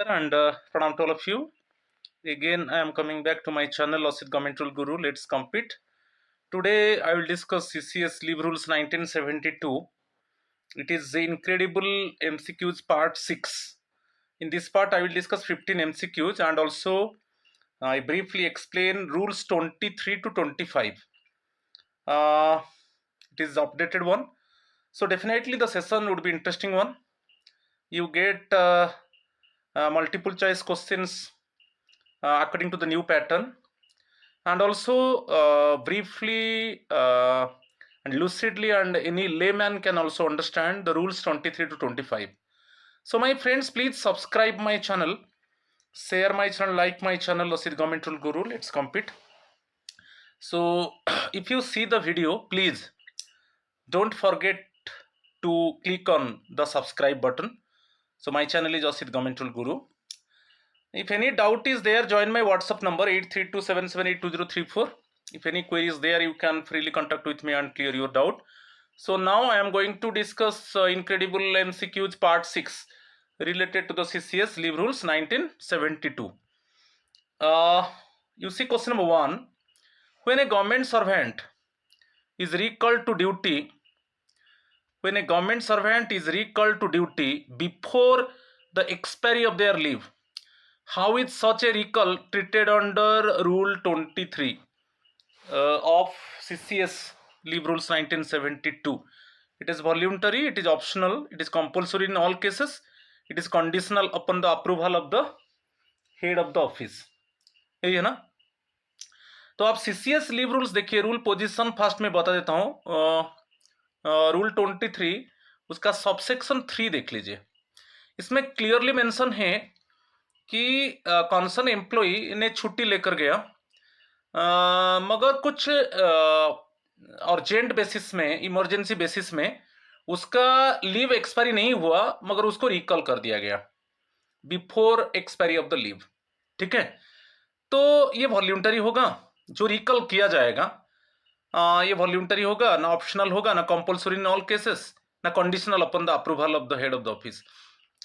And pranam to all of you. Again, I am coming back to my channel, Osit Government Rule Guru. Let's compete. Today, I will discuss CCS Leave Rules 1972. It is the incredible MCQs part 6. In this part, I will discuss 15 MCQs and also I briefly explain rules 23 to 25. It is the updated one. So definitely the session would be interesting one. You get multiple choice questions according to the new pattern, and also briefly and lucidly, and any layman can also understand the rules 23 to 25. So my friends, please subscribe my channel, share my channel, like my channel, Osit Government Rule Guru. Let's compete. So if you see the video, please don't forget to click on the subscribe button. So my channel is Osit Government Rule Guru. If any doubt is there, join my WhatsApp number 8327782034. If any query is there, you can freely contact with me and clear your doubt. So now I am going to discuss incredible MCQs part 6 related to the CCS Leave Rules 1972. You see question number 1. When a government servant is recalled to duty, before the expiry of their leave, how is such a recall treated under Rule 23 of CCS Leave Rules 1972? It is voluntary, it is optional, it is compulsory in all cases, it is conditional upon the approval of the head of the office. यही है ना? तो आप CCS leave rules देखिए, rule position first में बता देता हूँ। रूल 23 उसका सबसेक्शन 3 देख लीजिए। इसमें क्लियरली मेंशन है कि कॉन्सर्न एम्प्लॉई ने छुट्टी लेकर गया, मगर कुछ अर्जेंट बेसिस में, इमरजेंसी बेसिस में उसका लीव एक्सपायरी नहीं हुआ, मगर उसको रिकॉल कर दिया गया before expiry of the leave. ठीक है, तो ये वॉल्यूंटरी होगा, जो रिकॉल किया जाएगा ये वॉल्यूंटरी होगा, ना ऑप्शनल होगा, ना कंपल्सरी इन ऑल केसेस, ना conditional upon the approval of the head of the office.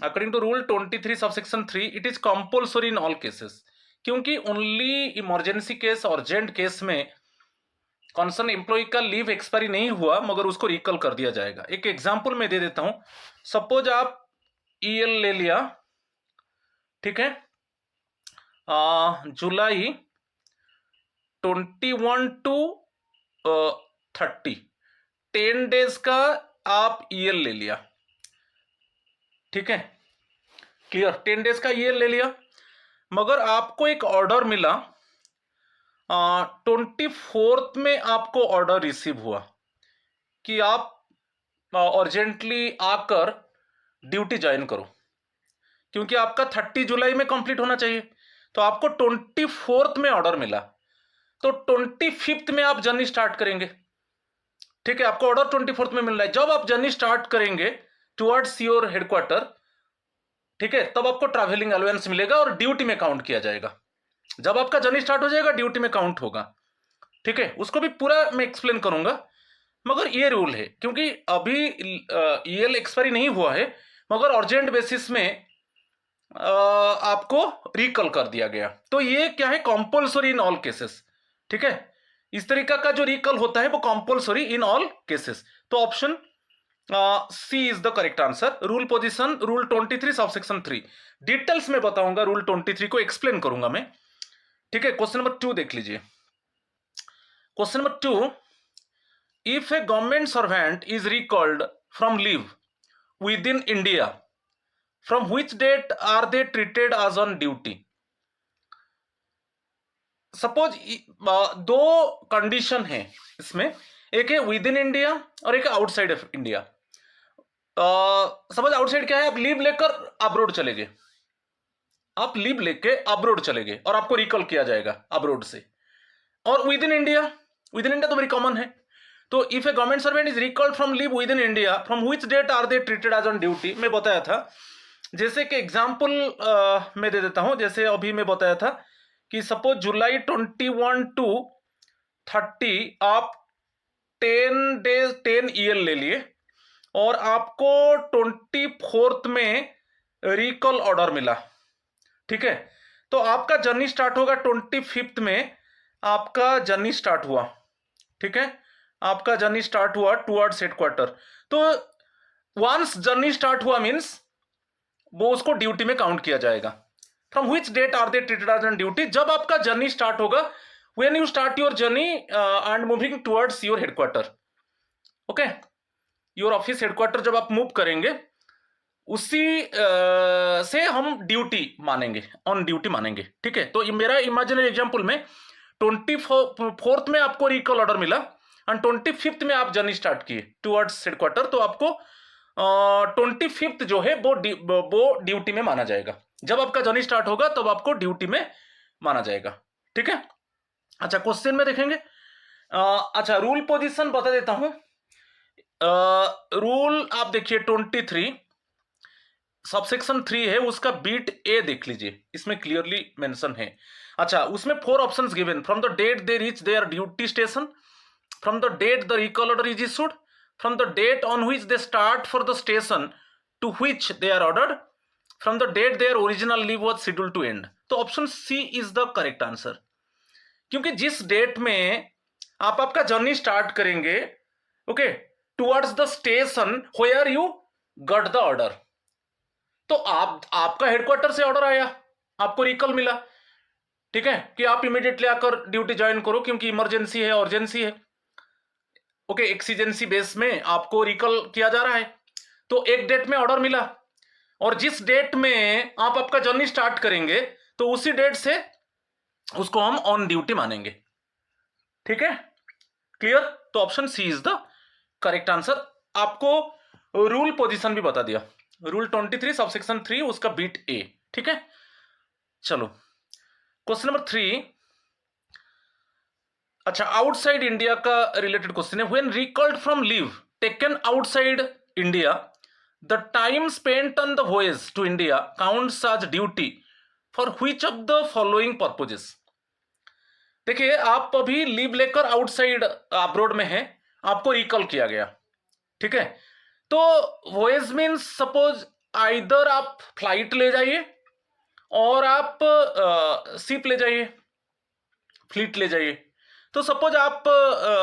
According to rule 23 subsection 3 it is compulsory in all cases, क्योंकि only emergency case, urgent case में concern employee का leave expiry नहीं हुआ, मगर उसको recall कर दिया जाएगा। एक एग्जांपल मैं दे देता हूं। सपोज आप ईएल ले लिया, ठीक है, जुलाई 21 टू 30, 10 डेज का आप ईएल ले लिया। ठीक है, क्लियर, 10 डेज का ईएल ले लिया, मगर आपको एक ऑर्डर मिला 24th में, आपको ऑर्डर रिसीव हुआ कि आप अर्जेंटली आकर ड्यूटी ज्वाइन करो, क्योंकि आपका 30 जुलाई में कंप्लीट होना चाहिए। तो आपको 24th में ऑर्डर मिला, तो 25th में आप जर्नी स्टार्ट करेंगे। ठीक है, आपको ऑर्डर 24th में मिल रहा है। जब आप जर्नी स्टार्ट करेंगे टुवर्ड्स योर हेडक्वार्टर, ठीक है, तब आपको ट्रैवलिंग अलाउंस मिलेगा और ड्यूटी में काउंट किया जाएगा। जब आपका जर्नी स्टार्ट हो जाएगा, ड्यूटी में काउंट होगा। ठीक है, उसको भी पूरा मैं एक्सप्लेन करूंगा, मगर ये रूल है क्योंकि अभी ईएल एक्सपायरी नहीं हुआ है, मगर अर्जेंट बेसिस में आपको रिकॉल कर दिया गया। तो ये क्या है, कंपल्सरी इन ऑल केसेस। ठीक है, इस तरीका का जो रिकॉल होता है वो कंपल्सरी इन ऑल केसेस। तो option C is the correct answer. Rule position rule 23 subsection 3 details में बताऊंगा, रूल 23 को एक्सप्लेन करूंगा मैं। ठीक है, क्वेश्चन नंबर 2 देख लीजिए। Question number 2, if a government servant is recalled from leave within India, from which date are they treated as on duty? Suppose दो कंडीशन है इसमें, एक है विद इन इंडिया और एक है outside of India. Suppose outside क्या है, आप लीव लेकर अब्रोड चले गए, आप लीव लेके अब्रोड चले गए और आपको रिकॉल किया जाएगा अब्रोड से। और within India, within India तो वेरी कॉमन है। तो if a government servant is recalled from leave within India, from which date are they treated as on duty? मैं बताया था, जैसे कि एग्जाम्पल मैं दे देता हूं। जैसे अभी मैं बताया था कि सपोज जुलाई 21 टू 30 आप 10 डेज 10 ईएल ले लिए और आपको 24th में रिकॉल ऑर्डर मिला। ठीक है, तो आपका जर्नी स्टार्ट होगा 25 में, आपका जर्नी स्टार्ट हुआ, ठीक है, आपका जर्नी स्टार्ट हुआ टुवर्ड्स हेडक्वार्टर। तो वंस जर्नी स्टार्ट हुआ मीन्स वो उसको ड्यूटी में काउंट किया जाएगा। From which date are they treated as on duty? जब आपका जर्नी स्टार्ट होगा, when you start your journey and moving towards your headquarter, okay, your office headquarter जब आप मूव करेंगे, उसी से हम ड्यूटी मानेंगे, ऑन ड्यूटी मानेंगे, ठीक है। तो मेरा इमेजिनरी एग्जांपल में 24th में आपको रिकॉल ऑर्डर मिला एंड 25th में आप जर्नी स्टार्ट किए टुवर्ड्स हेडक्वार्टर, तो आपको 25th जो है वो ड्यूटी में माना जाएगा। जब आपका जर्नी स्टार्ट होगा तब आपको ड्यूटी में माना जाएगा, ठीक है। अच्छा, क्वेश्चन में देखेंगे। अच्छा, रूल पोजीशन बता देता हूं। रूल आप देखिए 23 सबसेक्शन 3 है, उसका बीट ए देख लीजिए, इसमें क्लियरली मेंशन है। अच्छा, उसमें 4 options given, from the date they reach their duty station, from the date the recall order is issued, from the date on which they start for the station to which they are ordered, from the date their original leave was scheduled to end. तो option C is the correct answer, क्योंकि जिस date में आप आपका journey start करेंगे, okay, towards the station where you got the order, तो आपका headquarter से ऑर्डर आया, आपको रिकॉल मिला, ठीक है, कि आप इमीडिएटली आकर ड्यूटी ज्वाइन करो क्योंकि इमरजेंसी है, अर्जेंसी है, ओके, एक्सीजेंसी बेस में आपको रिकॉल किया जा रहा है। तो एक डेट में ऑर्डर मिला और जिस डेट में आप आपका जर्नी स्टार्ट करेंगे तो उसी डेट से उसको हम ऑन ड्यूटी मानेंगे, ठीक है, क्लियर। तो option C is the correct answer. आपको रूल पोजीशन भी बता दिया, रूल 23 सबसेक्शन 3 उसका बीट ए, ठीक है। चलो, क्वेश्चन नंबर 3। अच्छा, आउटसाइड इंडिया का रिलेटेड क्वेश्चन है। When recalled from leave taken outside India, the time spent on the voyage to India counts as duty for which of the following purposes? देखिए, आप अभी leave लेकर outside abroad में हैं, आपको recall किया गया, ठीक है। तो वॉयज मीन्स सपोज आइदर आप फ्लाइट ले जाइए और आप शिप ले जाइए, फ्लीट ले जाइए। तो सपोज आप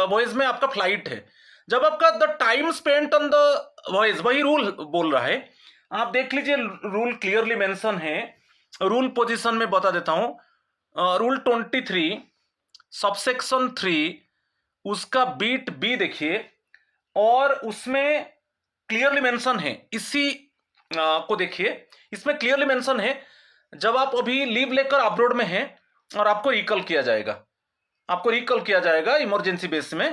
वॉयज में आपका फ्लाइट है, जब आपका the time spent on the voyage, वही रूल बोल रहा है, आप देख लीजिए, रूल क्लियरली मेंशन है। रूल पोजीशन में बता देता हूं, रूल 23 सबसेक्शन 3 उसका बीट बी देखिए, और उसमें क्लियरली मेंशन है, इसी को देखिए, इसमें क्लियरली मेंशन है, जब आप अभी लीव लेकर अब्रॉड में हैं और आपको रिकॉल किया जाएगा, आपको रिकॉल किया जाएगा इमरजेंसी बेस में,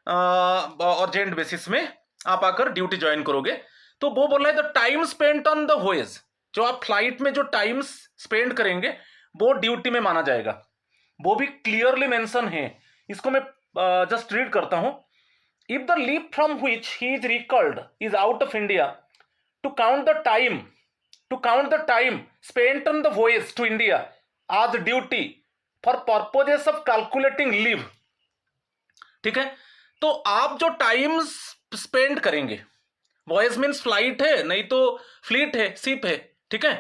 अर्जेंट बेसिस में आप आकर ड्यूटी ज्वाइन करोगे, तो वो बोल रहा है the time spent on the voyage, जो आप फ्लाइट में जो टाइम स्पेंड करेंगे वो ड्यूटी में माना जाएगा, वो भी क्लियरली मेंशन है। इसको मैं जस्ट रीड करता हूं। If the leave from which he is recalled is out of India, to count the time spent on the voyage to India as duty for purposes of calculating leave, ठीक है। तो आप जो time spend करेंगे, voyage means flight है, नहीं तो fleet है, शिप है, ठीक है,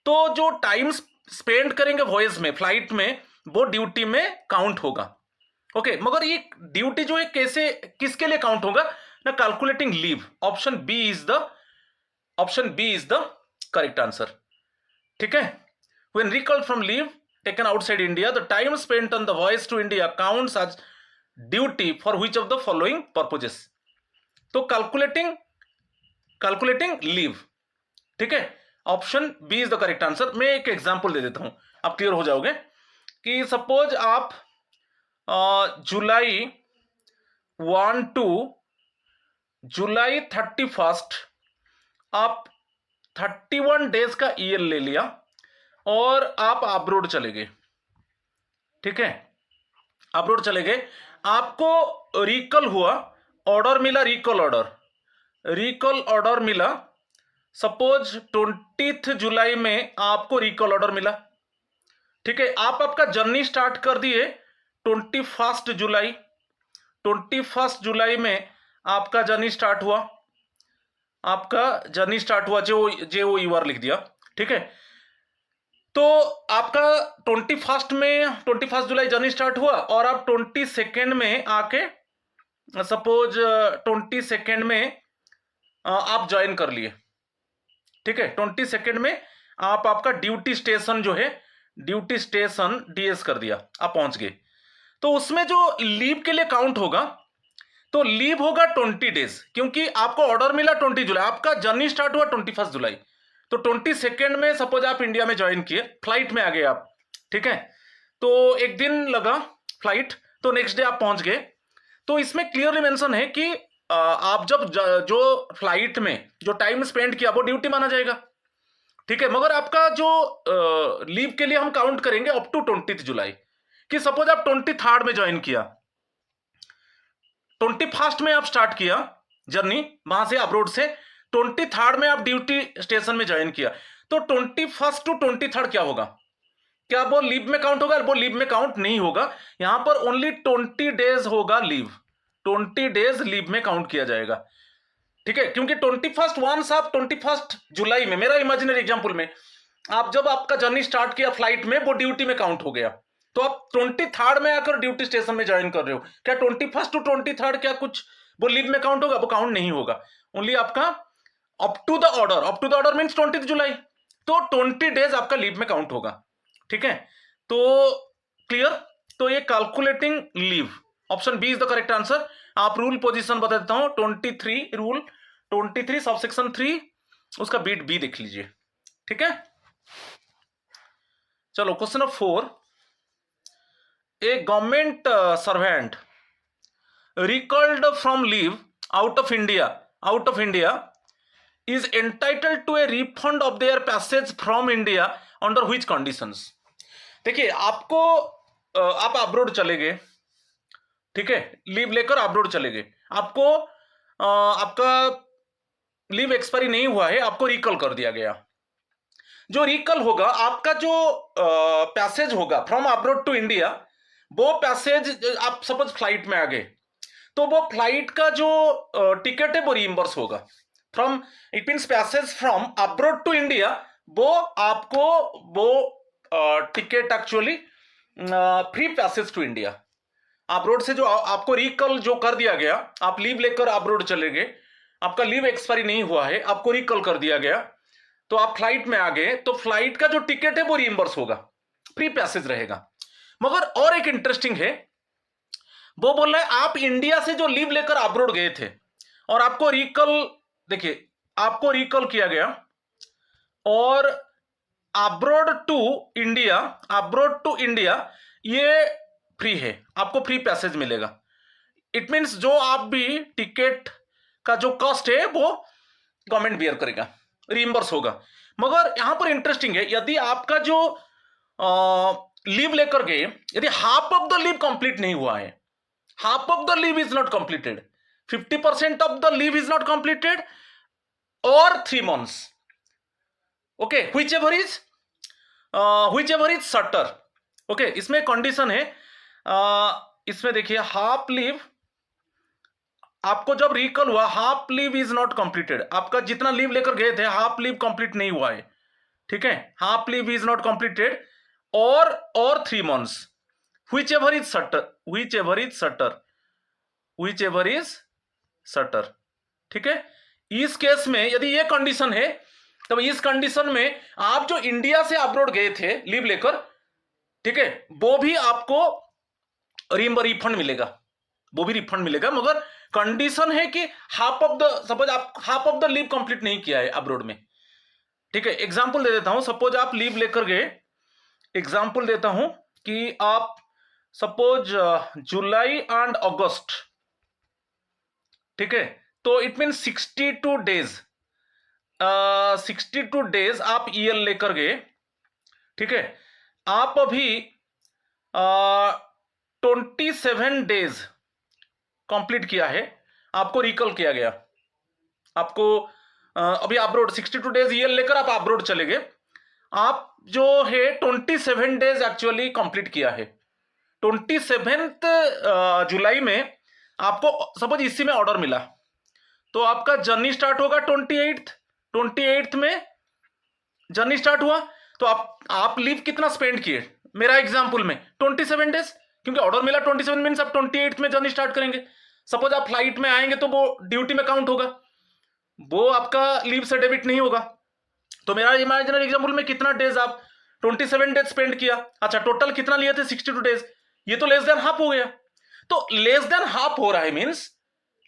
तो जो टाइम स्पेंड करेंगे वॉयज में, फ्लाइट में, वो ड्यूटी में काउंट होगा, ओके। मगर ये ड्यूटी जो है कैसे, किसके लिए काउंट होगा ना, calculating leave. Option B is the correct answer, ठीक है। When recalled from leave taken outside India, the time spent on the voyage to India counts as duty for which of the following purposes? तो calculating leave, ठीक है, option B is the correct answer. मैं एक example दे देता हूं, आप clear हो जाओगे। कि सपोज आप जुलाई 1 टू जुलाई 31 आप 31 डेज का ईयर ले लिया और आप अब्रोड चले गए, ठीक है, अब्रोड चले गए, आपको रिकॉल हुआ, ऑर्डर मिला, रिकॉल ऑर्डर मिला, सपोज 20 जुलाई में आपको रिकॉल ऑर्डर मिला, ठीक है। आप आपका जर्नी स्टार्ट कर दिए 21 जुलाई में आपका जर्नी स्टार्ट हुआ, आपका जर्नी स्टार्ट हुआ, जो वो ईवर लिख दिया, ठीक है। तो आपका 21 जुलाई जर्नी स्टार्ट हुआ और आप 22 में आके सपोज 22 में आप ज्वाइन कर लिए, ठीक है। 22 में आप आपका ड्यूटी स्टेशन जो है, ड्यूटी स्टेशन डीएस कर दिया, आप पहुंच गए। तो उसमें जो लीव के लिए काउंट होगा, तो लीव होगा 20 डेज, क्योंकि आपको ऑर्डर मिला 20 जुलाई, आपका जर्नी स्टार्ट हुआ 21 जुलाई। तो 22 में सपोज आप इंडिया में ज्वाइन किए, फ्लाइट में आ गए आप, ठीक है। तो एक दिन लगा फ्लाइट, तो नेक्स्ट डे आप पहुंच गए। तो इसमें क्लियरली मेंशन है कि आप जब जो फ्लाइट में जो टाइम स्पेंड किया वो ड्यूटी माना जाएगा, ठीक है। मगर आपका जो लीव के लिए हम काउंट करेंगे अप टू 20 जुलाई, कि सपोज आप 23 में ज्वाइन किया, 21 में आप स्टार्ट किया जर्नी वहां से अब्रोड से, 23 में आप ड्यूटी स्टेशन में ज्वाइन किया, तो 21 टू 23 क्या होगा? क्या वो लीव में काउंट होगा? वो लीव में काउंट नहीं होगा, यहां पर ओनली 20 डेज होगा लीव, 20 डेज लीव में काउंट किया जाएगा, ठीक है। क्योंकि 21 वंस आप 21 जुलाई में, मेरा इमेजिनरी एग्जांपल में, आप जब आपका जर्नी स्टार्ट किया फ्लाइट में, वो ड्यूटी में काउंट हो गया। तो आप 23 में आकर ड्यूटी स्टेशन में ज्वाइन कर रहे हो, क्या 21 टू 23 क्या कुछ वो लीव में काउंट होगा? वो काउंट नहीं होगा, ओनली आपका up to the order, up to the order means 20 जुलाई, तो 20 डेज आपका लीव में काउंट होगा, ठीक है। तो क्लियर? तो ये calculating leave, option B is the correct answer. आप रूल पोजीशन बता देता हूं, 23 रूल 23 सबसेक्शन 3, उसका बीट बी देख लीजिए, ठीक है। चलो question number 4, A government servant recalled from leave out of India is entitled to a refund of their passage from India under which conditions? देखिए, आपको आप अब्रोड चले गए, ठीक है, लीव लेकर अब्रोड चले गए, आपको आपका लीव एक्सपायरी नहीं हुआ है, आपको रिकॉल कर दिया गया। जो रिकॉल होगा, आपका जो पैसेज होगा फ्रॉम अब्रोड टू इंडिया, वो पैसेज आप सपोज फ्लाइट में आ गए, तो वो फ्लाइट का जो टिकट है वो रीइंबर्स होगा from, it means passage from abroad to India, वो आपको वो ticket actually free passage to India. Abroad से जो आपको रिकॉल जो कर दिया गया, आप लीव लेकर अब्रोड चले गए, आपका लीव एक्सपायरी नहीं हुआ है, आपको रिकॉल कर दिया गया, तो आप फ्लाइट में आ गए, तो फ्लाइट का जो टिकट है वो रीइंबर्स होगा, फ्री पैसेज रहेगा। मगर और एक इंटरेस्टिंग है, वो बोल रहा है आप इंडिया से जो लीव लेकर अब्रोड गए थे और आपको रिकॉल, देखिए आपको रिकॉल किया गया और अब्रोड टू इंडिया ये फ्री है, आपको फ्री पैसेज मिलेगा। इट मींस जो आप भी टिकट का जो कॉस्ट है वो गवर्नमेंट बियर करेगा, रीइंबर्स होगा। मगर यहां पर इंटरेस्टिंग है, यदि आपका जो लीव लेकर गए, यदि half of the leave complete नहीं हुआ है, half of the leave is not completed, 50% of the leave is not completed, or 3 months, okay, whichever is shorter, okay। इसमें कंडीशन है, इसमें देखिए हाफ लीव, आपको जब रिकॉल हुआ, half leave is not completed, आपका जितना लीव लेकर गए थे हाफ लीव कंप्लीट नहीं हुआ है, ठीक है, half leave is not completed, और 3 months, whichever is shorter, ठीक है। इस केस में यदि ये कंडीशन है, तब इस कंडीशन में आप जो इंडिया से अब्रोड गए थे लीव लेकर, ठीक है, वो भी आपको रिफंड मिलेगा, वो भी रिफंड मिलेगा, मगर कंडीशन है कि सपोज आप half of the leave complete नहीं किया है अब्रोड में, ठीक है। एग्जांपल दे देता हूं, सपोज आप लीव लेकर गए, एग्जांपल देता हूं कि आप सपोज जुलाई एंड अगस्त, ठीक है, तो इट मीन 62 डेज, 62 डेज आप ईएल लेकर गए, ठीक है। आप अभी 27 डेज कंप्लीट किया है, आपको रिकॉल किया गया, आपको अभी अब्रोड 62 डेज ईएल लेकर आप अब्रोड चले गए, आप जो है 27 डेज एक्चुअली कंप्लीट किया है। 27 जुलाई में आपको सपोज इसी में ऑर्डर मिला, तो आपका जर्नी स्टार्ट होगा 28th में जर्नी स्टार्ट हुआ, तो आप लीव कितना स्पेंड किए मेरा एग्जाम्पल में 27 डेज, क्योंकि ऑर्डर मिला 27 मीन्स आप 28 में जर्नी स्टार्ट करेंगे। सपोज आप फ्लाइट में आएंगे तो वो ड्यूटी में काउंट होगा, वो आपका लीव से डेबिट नहीं होगा। तो मेरा इमेजिनरी एग्जाम्पल में कितना डेज आप 27 डेज स्पेंड किया। अच्छा, टोटल कितना लिए थे 62 डेज, ये तो लेस देन हाफ हो गया। तो लेस देन हाफ हो रहा है मीन्स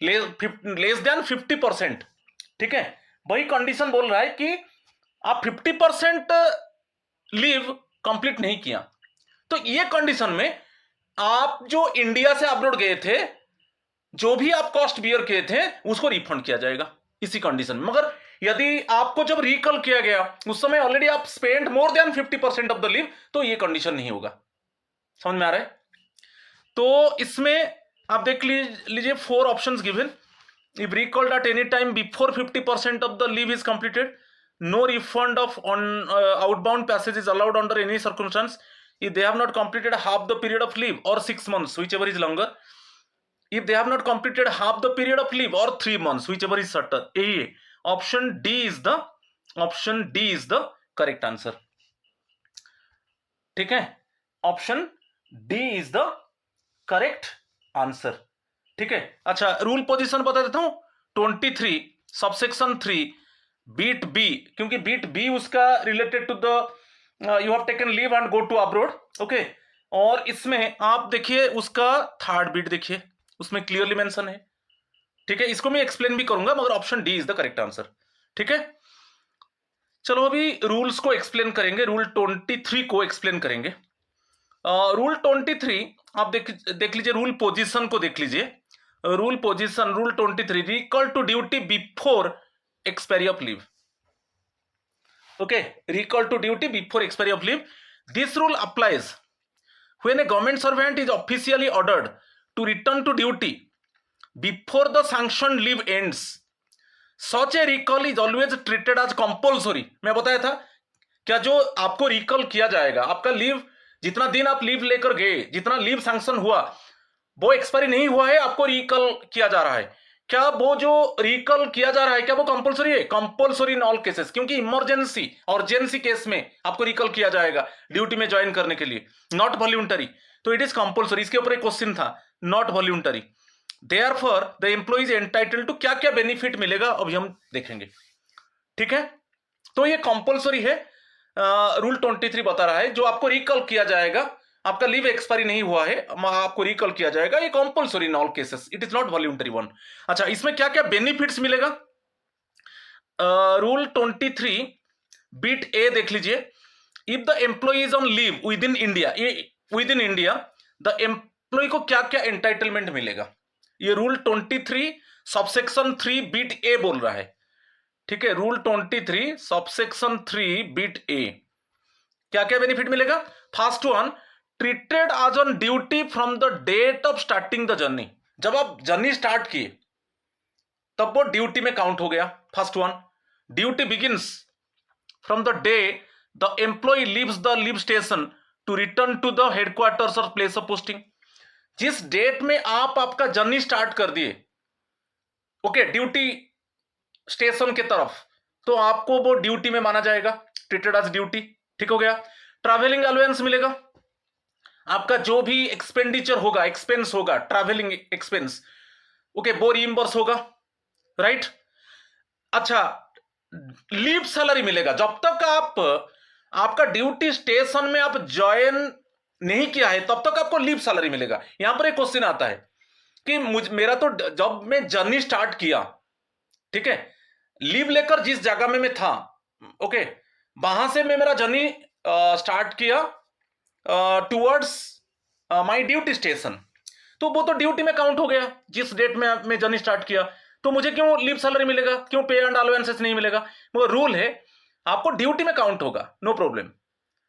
लेस देन 50%। ठीक है, वही कंडीशन बोल रहा है कि आप 50% लीव कंप्लीट नहीं किया, तो ये कंडीशन में आप जो इंडिया से अब्रॉड गए थे, जो भी आप कॉस्ट बियर किए थे उसको रिफंड किया जाएगा इसी कंडीशन में। मगर यदि आपको जब रिकॉल किया गया उस समय ऑलरेडी आप spend more than 50% of the leave, तो ये कंडीशन नहीं होगा। समझ में आ रहा है? तो इसमें आप देख लीजिए 4 options given. If recalled at any time before 50% of the leave is completed, no refund of on outbound passage is allowed under any circumstance if they have not completed half the period of leave or 6 months whichever is longer, if they have not completed half the period of leave or 3 months whichever is shorter। यही option D is the correct answer। ठीक है, option D is the correct answer। ठीक है, अच्छा rule position बता देता हूं 23 subsection 3 beat B, क्योंकि बीट बी उसका related to the you have taken leave and go to abroad. Okay, और इसमें आप देखिए उसका थर्ड बीट देखिए, उसमें क्लियरली मेंशन है। ठीक है, इसको मैं एक्सप्लेन भी करूंगा, मगर option D is the correct answer. ठीक है, चलो अभी रूल्स को एक्सप्लेन करेंगे, रूल 23 को एक्सप्लेन करेंगे। रूल 23 आप देख लीजिए, रूल पोजीशन को देख लीजिए। Rule position rule 23, recall to duty before expiry of leave। okay, recall to duty before expiry of leave, this rule applies when a government servant is officially ordered to return to duty before the sanctioned leave ends। such a recall is always treated as compulsory। मैं बताया था क्या, जो आपको recall किया जाएगा, आपका leave जितना दिन आप लीव लेकर गए, जितना लीव सैंक्शन हुआ, वो एक्सपायरी नहीं हुआ है, आपको रिकॉल किया जा रहा है। क्या वो जो रिकॉल किया जा रहा है क्या वो कंपलसरी है? कंपलसरी इन ऑल केसेस, क्योंकि इमरजेंसी और जेंसी केस में आपको रिकॉल किया जाएगा ड्यूटी में ज्वाइन करने के लिए, नॉट वॉल्यूंटरी। तो इट इज कंपलसरी। इसके ऊपर एक क्वेश्चन था, not voluntary, therefore the employee is entitled to, क्या क्या बेनिफिट मिलेगा अभी हम देखेंगे। ठीक है, तो ये कंपलसरी है। रूल 23 बता रहा है जो आपको रिकॉल किया जाएगा, आपका लीव एक्सपायरी नहीं हुआ है, आपको रिकॉल किया जाएगा, ये compulsory in all cases, it is not voluntary one. अच्छा, इसमें क्या क्या बेनिफिट्स मिलेगा? रूल 23 बीट ए देख लीजिए। If the employee is on leave within India, the employee को क्या क्या एंटाइटलमेंट मिलेगा? ये रूल 23 सबसेक्शन 3 बीट ए बोल रहा है। ठीक है, रूल 23 सबसेक्शन 3 बीट ए, क्या क्या बेनिफिट मिलेगा? First one, treated as on duty from the date of starting the journey. जब आप जर्नी स्टार्ट किए तब वो ड्यूटी में काउंट हो गया। First one, duty begins from the day the employee leaves the leave station to return to the headquarters और place of posting. जिस डेट में आप आपका जर्नी स्टार्ट कर दिए, ओके, ड्यूटी स्टेशन के तरफ, तो आपको वो ड्यूटी में माना जाएगा, ट्रीटेड एज ड्यूटी। ठीक हो गया। ट्रैवलिंग अलाउंस मिलेगा, आपका जो भी एक्सपेंडिचर होगा, एक्सपेंस होगा, ट्रैवलिंग एक्सपेंस, ओके, वो रीइंबर्स होगा, राइट। अच्छा, लीव सैलरी मिलेगा, जब तक आपका ड्यूटी स्टेशन में आप ज्वाइन नहीं किया है तब तक आपको लीव सैलरी मिलेगा। यहां पर एक क्वेश्चन आता है कि मेरा तो जब मैं जर्नी स्टार्ट किया, ठीक है, लीव लेकर जिस जगह में मैं था, ओके, वहां से मैं मेरा जर्नी स्टार्ट किया टुवर्ड्स माय ड्यूटी स्टेशन, तो वो तो ड्यूटी में काउंट हो गया जिस डेट में मैं जर्नी स्टार्ट किया। तो मुझे क्यों लीव सैलरी मिलेगा, क्यों पे एंड अलाउंसेस नहीं मिलेगा? वो रूल है, आपको ड्यूटी में काउंट होगा, no problem.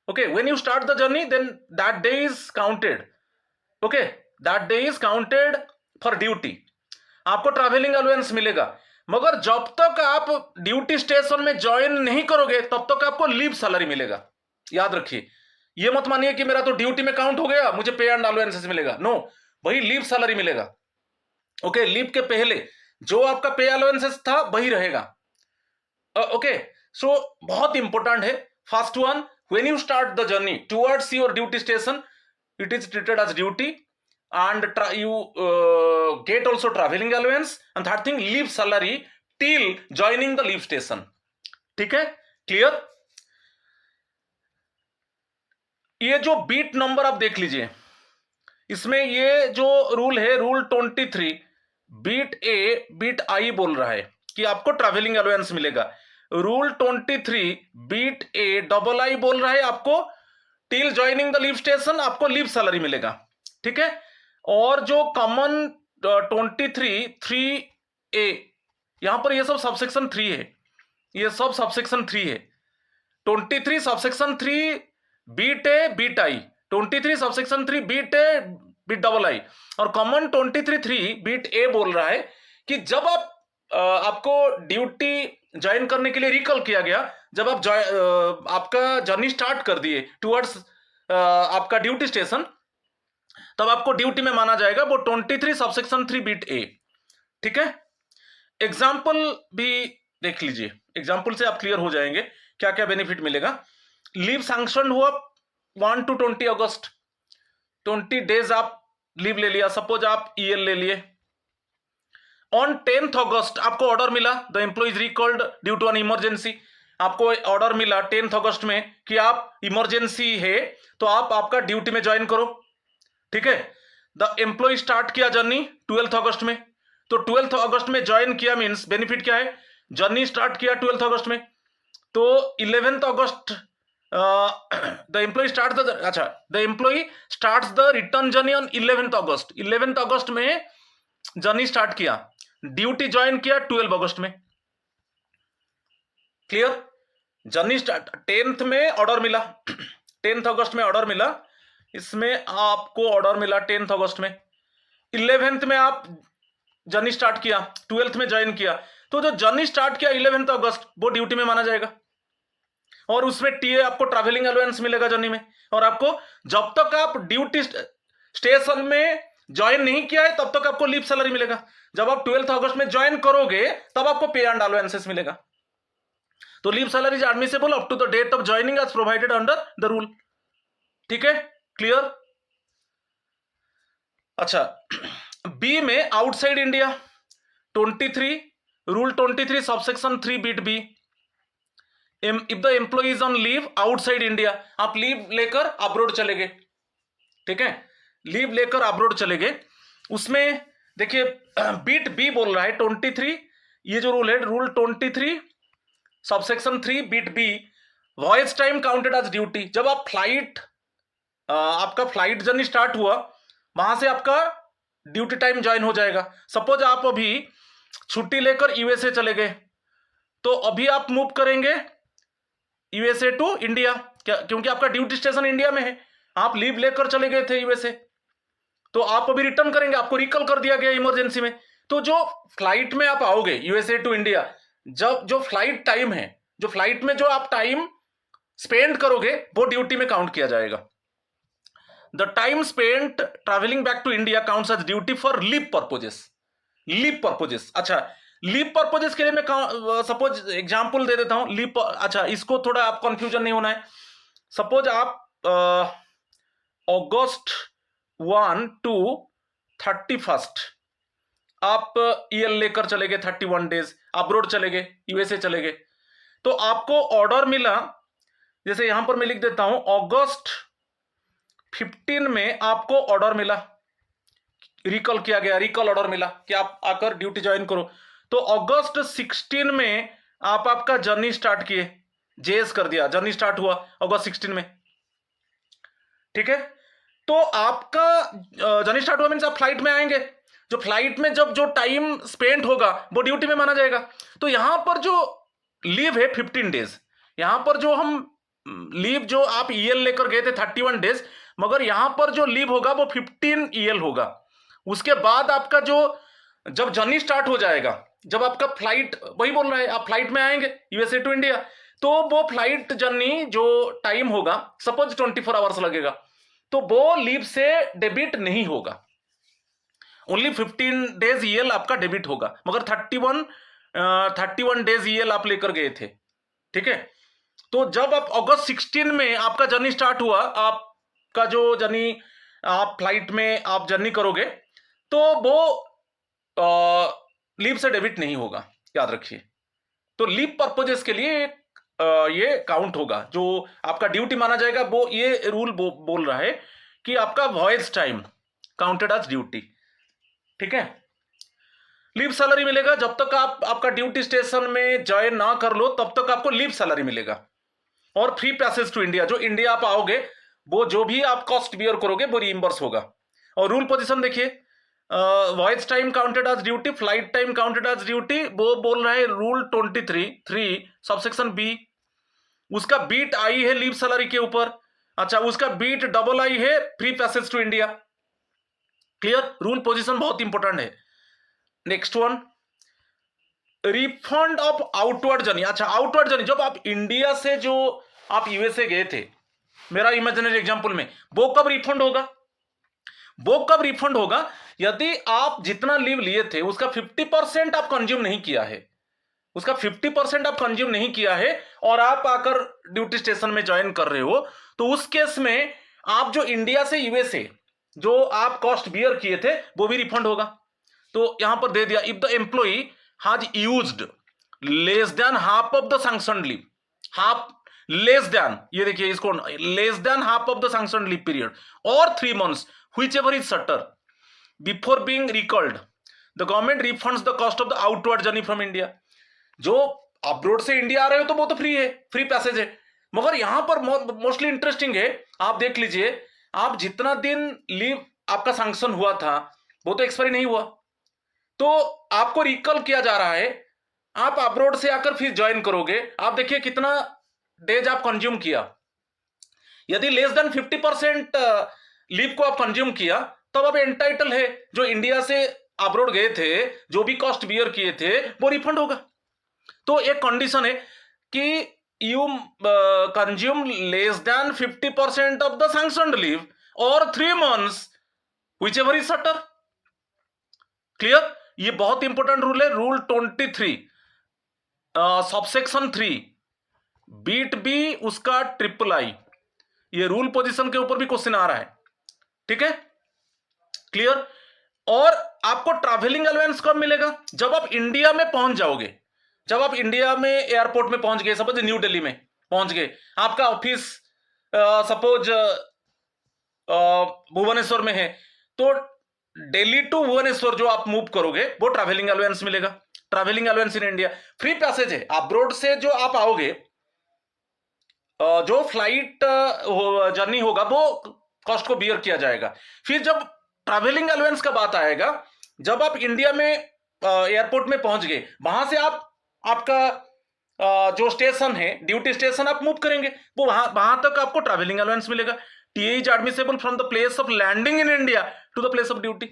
Okay, when you start the journey then that day is counted, okay, that day is counted for duty. आपको ट्रैवलिंग अलाउंस मिलेगा, मगर जब तक आप ड्यूटी स्टेशन में ज्वाइन नहीं करोगे तब तक आपको लीव सैलरी मिलेगा। याद रखिए, ये मत मानिए कि मेरा तो ड्यूटी में काउंट हो गया मुझे पे एंड अलाउंसेस मिलेगा, नो, वही लीव सैलरी मिलेगा। ओके, लीव के पहले जो आपका पे अलाउंसेस था वही रहेगा। ओके, सो बहुत इंपॉर्टेंट है। First one, when you start the journey towards your duty station, it is treated as duty, and you get also traveling allowance, and third thing leave salary till joining the leave station. ठीक है, clear? ये जो beat number आप देख लीजिए, इसमें ये जो रूल है, rule 23, beat A beat I बोल रहा है कि आपको ट्रैवलिंग अलाउंस मिलेगा। Rule 23 beat A double I बोल रहा है आपको till joining the leave station आपको लीव सैलरी मिलेगा। ठीक है, और जो कॉमन 23 3A, यहां पर ये सब सबसेक्शन 3 है, ये सब सबसेक्शन 3 है। 23 subsection 3 beat A beat I, 23 subsection 3 beat A beat double I, और कॉमन 23 बीट ए बोल रहा है कि जब आप आपको ड्यूटी ज्वाइन करने के लिए रिकॉल किया गया, जब आप आपका जर्नी स्टार्ट कर दिए टुवर्ड्स आपका ड्यूटी स्टेशन, तब आपको ड्यूटी में माना जाएगा वो 23 सबसेक्शन 3 बीट ए। ठीक है, एग्जाम्पल भी देख लीजिए, एग्जाम्पल से आप क्लियर हो जाएंगे क्या क्या बेनिफिट मिलेगा। लीव सैंक्शन हुआ 1 to 20 अगस्त, 20 डेज आप लीव ले लिया, सपोज आप ईएल ले लिए। ऑन 10th अगस्त आपको ऑर्डर मिला, the employees recalled due to an emergency, आपको ऑर्डर मिला 10th अगस्त में कि आप इमरजेंसी है तो आप आपका ड्यूटी में ज्वाइन करो। ठीक है, द एम्प्लॉय स्टार्ट किया जर्नी 12th अगस्त में, तो 12th अगस्त में ज्वाइन किया मीन्स बेनिफिट क्या है, जर्नी स्टार्ट किया 12th अगस्त में, तो 11th August the employee start the employee starts the return journey on 11th August. 11th अगस्त में जर्नी स्टार्ट किया, ड्यूटी ज्वाइन किया 12 अगस्त में। क्लियर? जर्नी स्टार्ट 10th में ऑर्डर मिला, 10th अगस्त में ऑर्डर मिला, इसमें आपको ऑर्डर मिला 10th अगस्त में, 11th में आप जर्नी स्टार्ट किया, 12th में ज्वाइन किया, तो जो जर्नी स्टार्ट किया 11th अगस्त वो ड्यूटी में माना जाएगा, और उसमें टीए आपको ट्रैवलिंग अलाउंस मिलेगा जर्नी में, और आपको जब तक आप ड्यूटी स्टेशन में ज्वाइन नहीं किया है तब तक आपको लीव सैलरी मिलेगा। जब आप 12th अगस्त में ज्वाइन करोगे तब आपको पे एंड अलाउंसेस मिलेगा। तो leave salary is admissible up to the date of joining as provided under the rule. ठीक है, क्लियर? अच्छा, बी में outside India 23 rule 23 subsection 3 beat B, if the employee is on leave outside India, आप leave लेकर abroad चले गए। ठीक है, लीव लेकर अब्रोड चले गए, उसमें देखिए बीट बी बोल रहा है 23, ये जो रूल है rule 23 subsection 3 beat B, voyage time counted as duty. जब आप फ्लाइट आपका फ्लाइट जर्नी स्टार्ट हुआ, वहां से आपका ड्यूटी टाइम ज्वाइन हो जाएगा। सपोज आप अभी छुट्टी लेकर यूएसए चले गए, तो अभी आप मूव करेंगे यूएसए टू इंडिया, क्योंकि आपका ड्यूटी स्टेशन इंडिया में है, आप लीव लेकर चले गए थे यूएसए, तो आप अभी रिटर्न करेंगे, आपको रिकॉल कर दिया गया इमरजेंसी में, तो जो फ्लाइट में आप आओगे यूएसए टू इंडिया, जब जो फ्लाइट टाइम है, जो फ्लाइट में जो आप टाइम स्पेंड करोगे वो ड्यूटी में काउंट किया जाएगा। The time spent travelling back to India counts as duty for leave purposes. Leave purposes, अच्छा लीव पर्पजेस के लिए मैं सपोज एग्जांपल दे देता हूं लीव। अच्छा, इसको थोड़ा आप कंफ्यूजन नहीं होना है। सपोज आप अगस्त 1 to 31 आप ईएल लेकर चले गए, 31 डेज अब्रोड चले गए, यूएसए चले गए, तो आपको ऑर्डर मिला, जैसे यहां पर मैं लिख देता हूं अगस्त 15 में आपको ऑर्डर मिला, रिकॉल किया गया, रिकॉल ऑर्डर मिला कि आप आकर ड्यूटी ज्वाइन करो, तो अगस्त 16 में आप आपका जर्नी स्टार्ट किए, जेएस कर दिया, जर्नी स्टार्ट हुआ अगस्त 16 में। ठीक है, तो आपका जर्नी स्टार्ट हुआ मीन्स आप फ्लाइट में आएंगे, जो फ्लाइट में जब जो टाइम स्पेंड होगा वो ड्यूटी में माना जाएगा। तो यहां पर जो लीव है 15 डेज, यहां पर जो हम लीव जो आप ईएल लेकर गए थे 31 डेज, मगर यहां पर जो लीव होगा वो 15 ईएल होगा। उसके बाद आपका जो जब जर्नी स्टार्ट हो जाएगा, जब आपका फ्लाइट, वही बोल रहा है आप फ्लाइट में आएंगे यूएसए टू इंडिया, तो वो फ्लाइट जर्नी जो टाइम होगा सपोज 24 आवर्स लगेगा, तो वो लीव से डेबिट नहीं होगा, ओनली 15 डेज ईएल आपका डेबिट होगा, मगर 31 डेज ईएल आप लेकर गए थे। ठीक है, तो जब आप अगस्त 16 में आपका जर्नी स्टार्ट हुआ, आपका जो जर्नी, आप फ्लाइट में आप जर्नी करोगे, तो वो लीव से डेबिट नहीं होगा, याद रखिए। तो लीव पर्पजेस के लिए ये काउंट होगा, जो आपका ड्यूटी माना जाएगा। वो ये रूल बोल रहा है कि आपका voyage time counted as duty. ठीक है, लीव सैलरी मिलेगा जब तक आप आपका ड्यूटी स्टेशन में ज्वाइन ना कर लो, तब तक आपको लीव सैलरी मिलेगा। और फ्री पैसेज टू इंडिया, जो इंडिया आप आओगे वो जो भी आप कॉस्ट बियर करोगे वो रीइंबर्स होगा। और रूल पोजीशन देखिए, voyage time counted as duty, flight time counted as duty, वो बोल रहा है रूल 23(3) सबसेक्शन बी। उसका बीट आई है लीव सैलरी के ऊपर। अच्छा, उसका बीट डबल आई है free passage to India. Clear, rule position बहुत इंपॉर्टेंट है। Next one, refund of outward journey. अच्छा, आउटवर्ड जर्नी, जब आप इंडिया से जो आप यूएसए गए थे, मेरा इमेजिनरी एग्जांपल में, वो कब रिफंड होगा? वो कब रिफंड होगा? यदि आप जितना लीव लिए थे उसका 50% आप कंज्यूम नहीं किया है, उसका 50% आप कंज्यूम नहीं किया है, और आप आकर ड्यूटी स्टेशन में ज्वाइन कर रहे हो, तो उस केस में आप जो इंडिया से यूएसए जो आप कॉस्ट बियर किए थे वो भी रिफंड होगा। तो यहां पर दे दिया, if the employee has used less than half of the sanctioned leave, half less than, ये देखिए इसको, less than half of the sanctioned leave period और 3 months whichever is shorter before being recalled, the government refunds the cost of the outward journey from India। जो abroad से India आ रहे हो तो वो तो फ्री है, फ्री पैसेज है। मगर यहां पर मोस्टली इंटरेस्टिंग है, आप देख लीजिए, आप जितना दिन लीव आपका सैंक्शन हुआ था वो तो एक्सपायरी नहीं हुआ, तो आपको रिकॉल किया जा रहा है। आप अब्रोड से आकर फिर ज्वाइन करोगे, आप देखिए कितना डेज आप कंज्यूम किया। यदि लेस देन 50% लीव को आप कंज्यूम किया, तब आप एंटाइटल है, जो इंडिया से अब्रोड गए थे जो भी कॉस्ट बियर किए थे वो रिफंड होगा। तो एक कंडीशन है कि you consume less than 50% of the sanctioned leave और 3 months which ever is shorter. Clear, ये बहुत इंपॉर्टेंट रूल है, रूल 23 सबसेक्शन 3 बीट बी उसका ट्रिपल आई। ये रूल पोजीशन के ऊपर भी क्वेश्चन आ रहा है। ठीक है, क्लियर। और आपको ट्रैवलिंग अलाउंस कब मिलेगा? जब आप इंडिया में पहुंच जाओगे, जब आप इंडिया में एयरपोर्ट में पहुंच गए, सपोज न्यू दिल्ली में पहुंच गए, आपका ऑफिस सपोज भुवनेश्वर में है, तो दिल्ली टू भुवनेश्वर जो आप मूव करोगे वो ट्रैवलिंग अलाउंस मिलेगा। Travelling allowance in India free passage है। अब्रोड से जो आप आओगे, जो फ्लाइट जर्नी होगा वो कॉस्ट को बियर किया जाएगा। फिर जब ट्रैवलिंग अलाउंस का बात आएगा, जब आप इंडिया में एयरपोर्ट में पहुंच गए, वहां से आप आपका जो स्टेशन है, ड्यूटी स्टेशन आप मूव करेंगे, वो वहां तक आपको ट्रैवलिंग अलाउंस मिलेगा। TA is admissible from the place of landing in India to the place of duty,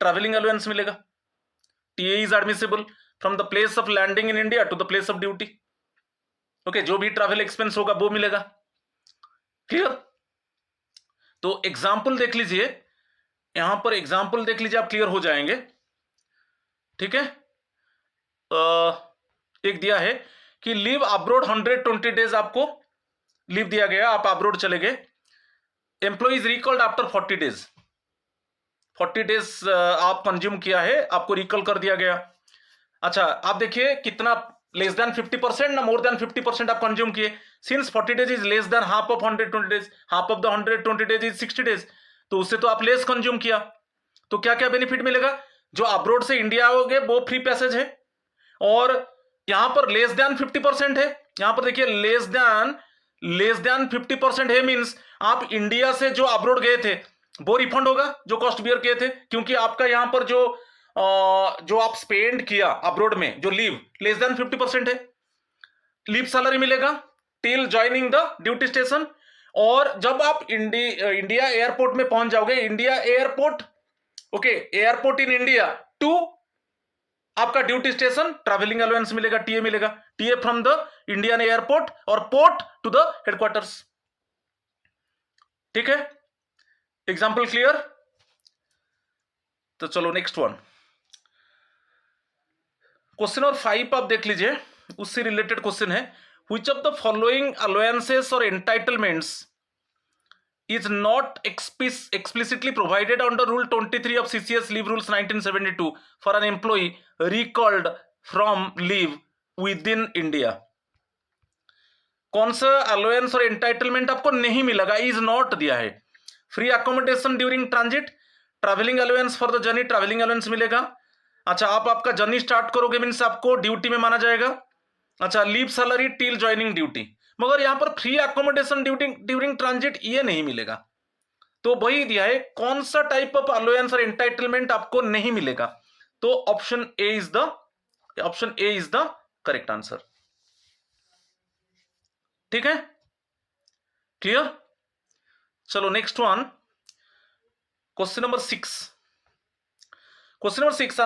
travelling allowance मिलेगा। TA is admissible from the place of landing in India to the place of duty. Okay, जो भी travel expense होगा वो मिलेगा। Clear. तो example देख लीजिए, यहां पर एग्जाम्पल देख लीजिए, आप क्लियर हो जाएंगे। ठीक है, एक दिया है कि लीव अब्रोड 120 डेज आपको लीव दिया गया, आप अब्रोड चले गए, employees recalled after 40 days, 40 days आप कंज्यूम किया है, आपको रिकॉल कर दिया गया। अच्छा, आप देखिए कितना लेस देन 50% ना मोर देन 50% आप कंज्यूम किए। Since 40 days is less than half of 120 days, half of the 120 days is 60 days, तो उससे तो आप लेस कंज्यूम किया। तो क्या क्या बेनिफिट मिलेगा? जो अब्रोड से इंडिया आओगे वो फ्री पैसेज है, और यहां पर लेस देन 50% है। यहां पर देखिए लेस देन 50% है, मींस आप इंडिया से जो अब्रोड गए थे वो रिफंड होगा, जो कॉस्ट बियर किए थे, क्योंकि आपका यहां पर जो आप स्पेंड किया अब्रोड में जो लीव लेस देन 50% है। लीव सैलरी मिलेगा till joining the duty station. और जब आप इंडिया एयरपोर्ट में पहुंच जाओगे, India airport, okay, airport in India to आपका ड्यूटी स्टेशन, ट्रैवलिंग अलाउंस मिलेगा, टीए मिलेगा, TA from the Indian airport और पोर्ट टू द हेडक्वार्टर्स। ठीक है, एग्जाम्पल क्लियर। तो चलो नेक्स्ट वन, क्वेश्चन नंबर 5 आप देख लीजिए, उससे रिलेटेड क्वेश्चन है। which of the following allowances or entitlements is not explicitly provided under Rule 23 of CCS Leave Rules 1972 for an employee recalled from leave within India? कौन सा allowance और entitlement आपको नहीं मिलेगा, इज नॉट दिया है? Free accommodation during transit, travelling allowance for the journey, travelling allowance मिलेगा। अच्छा, आपका जर्नी स्टार्ट करोगे मीन्स आपको ड्यूटी में माना जाएगा। अच्छा, leave salary till joining duty, मगर यहां पर फ्री अकोमोडेशन ड्यूरिंग ट्रांजिट ये नहीं मिलेगा। तो वही दिया है, कौन सा टाइप ऑफ अलोवेंस और एंटाइटलमेंट आपको नहीं मिलेगा? तो option A is the correct answer. ठीक है, क्लियर? चलो next one, question number 6। Question number 6,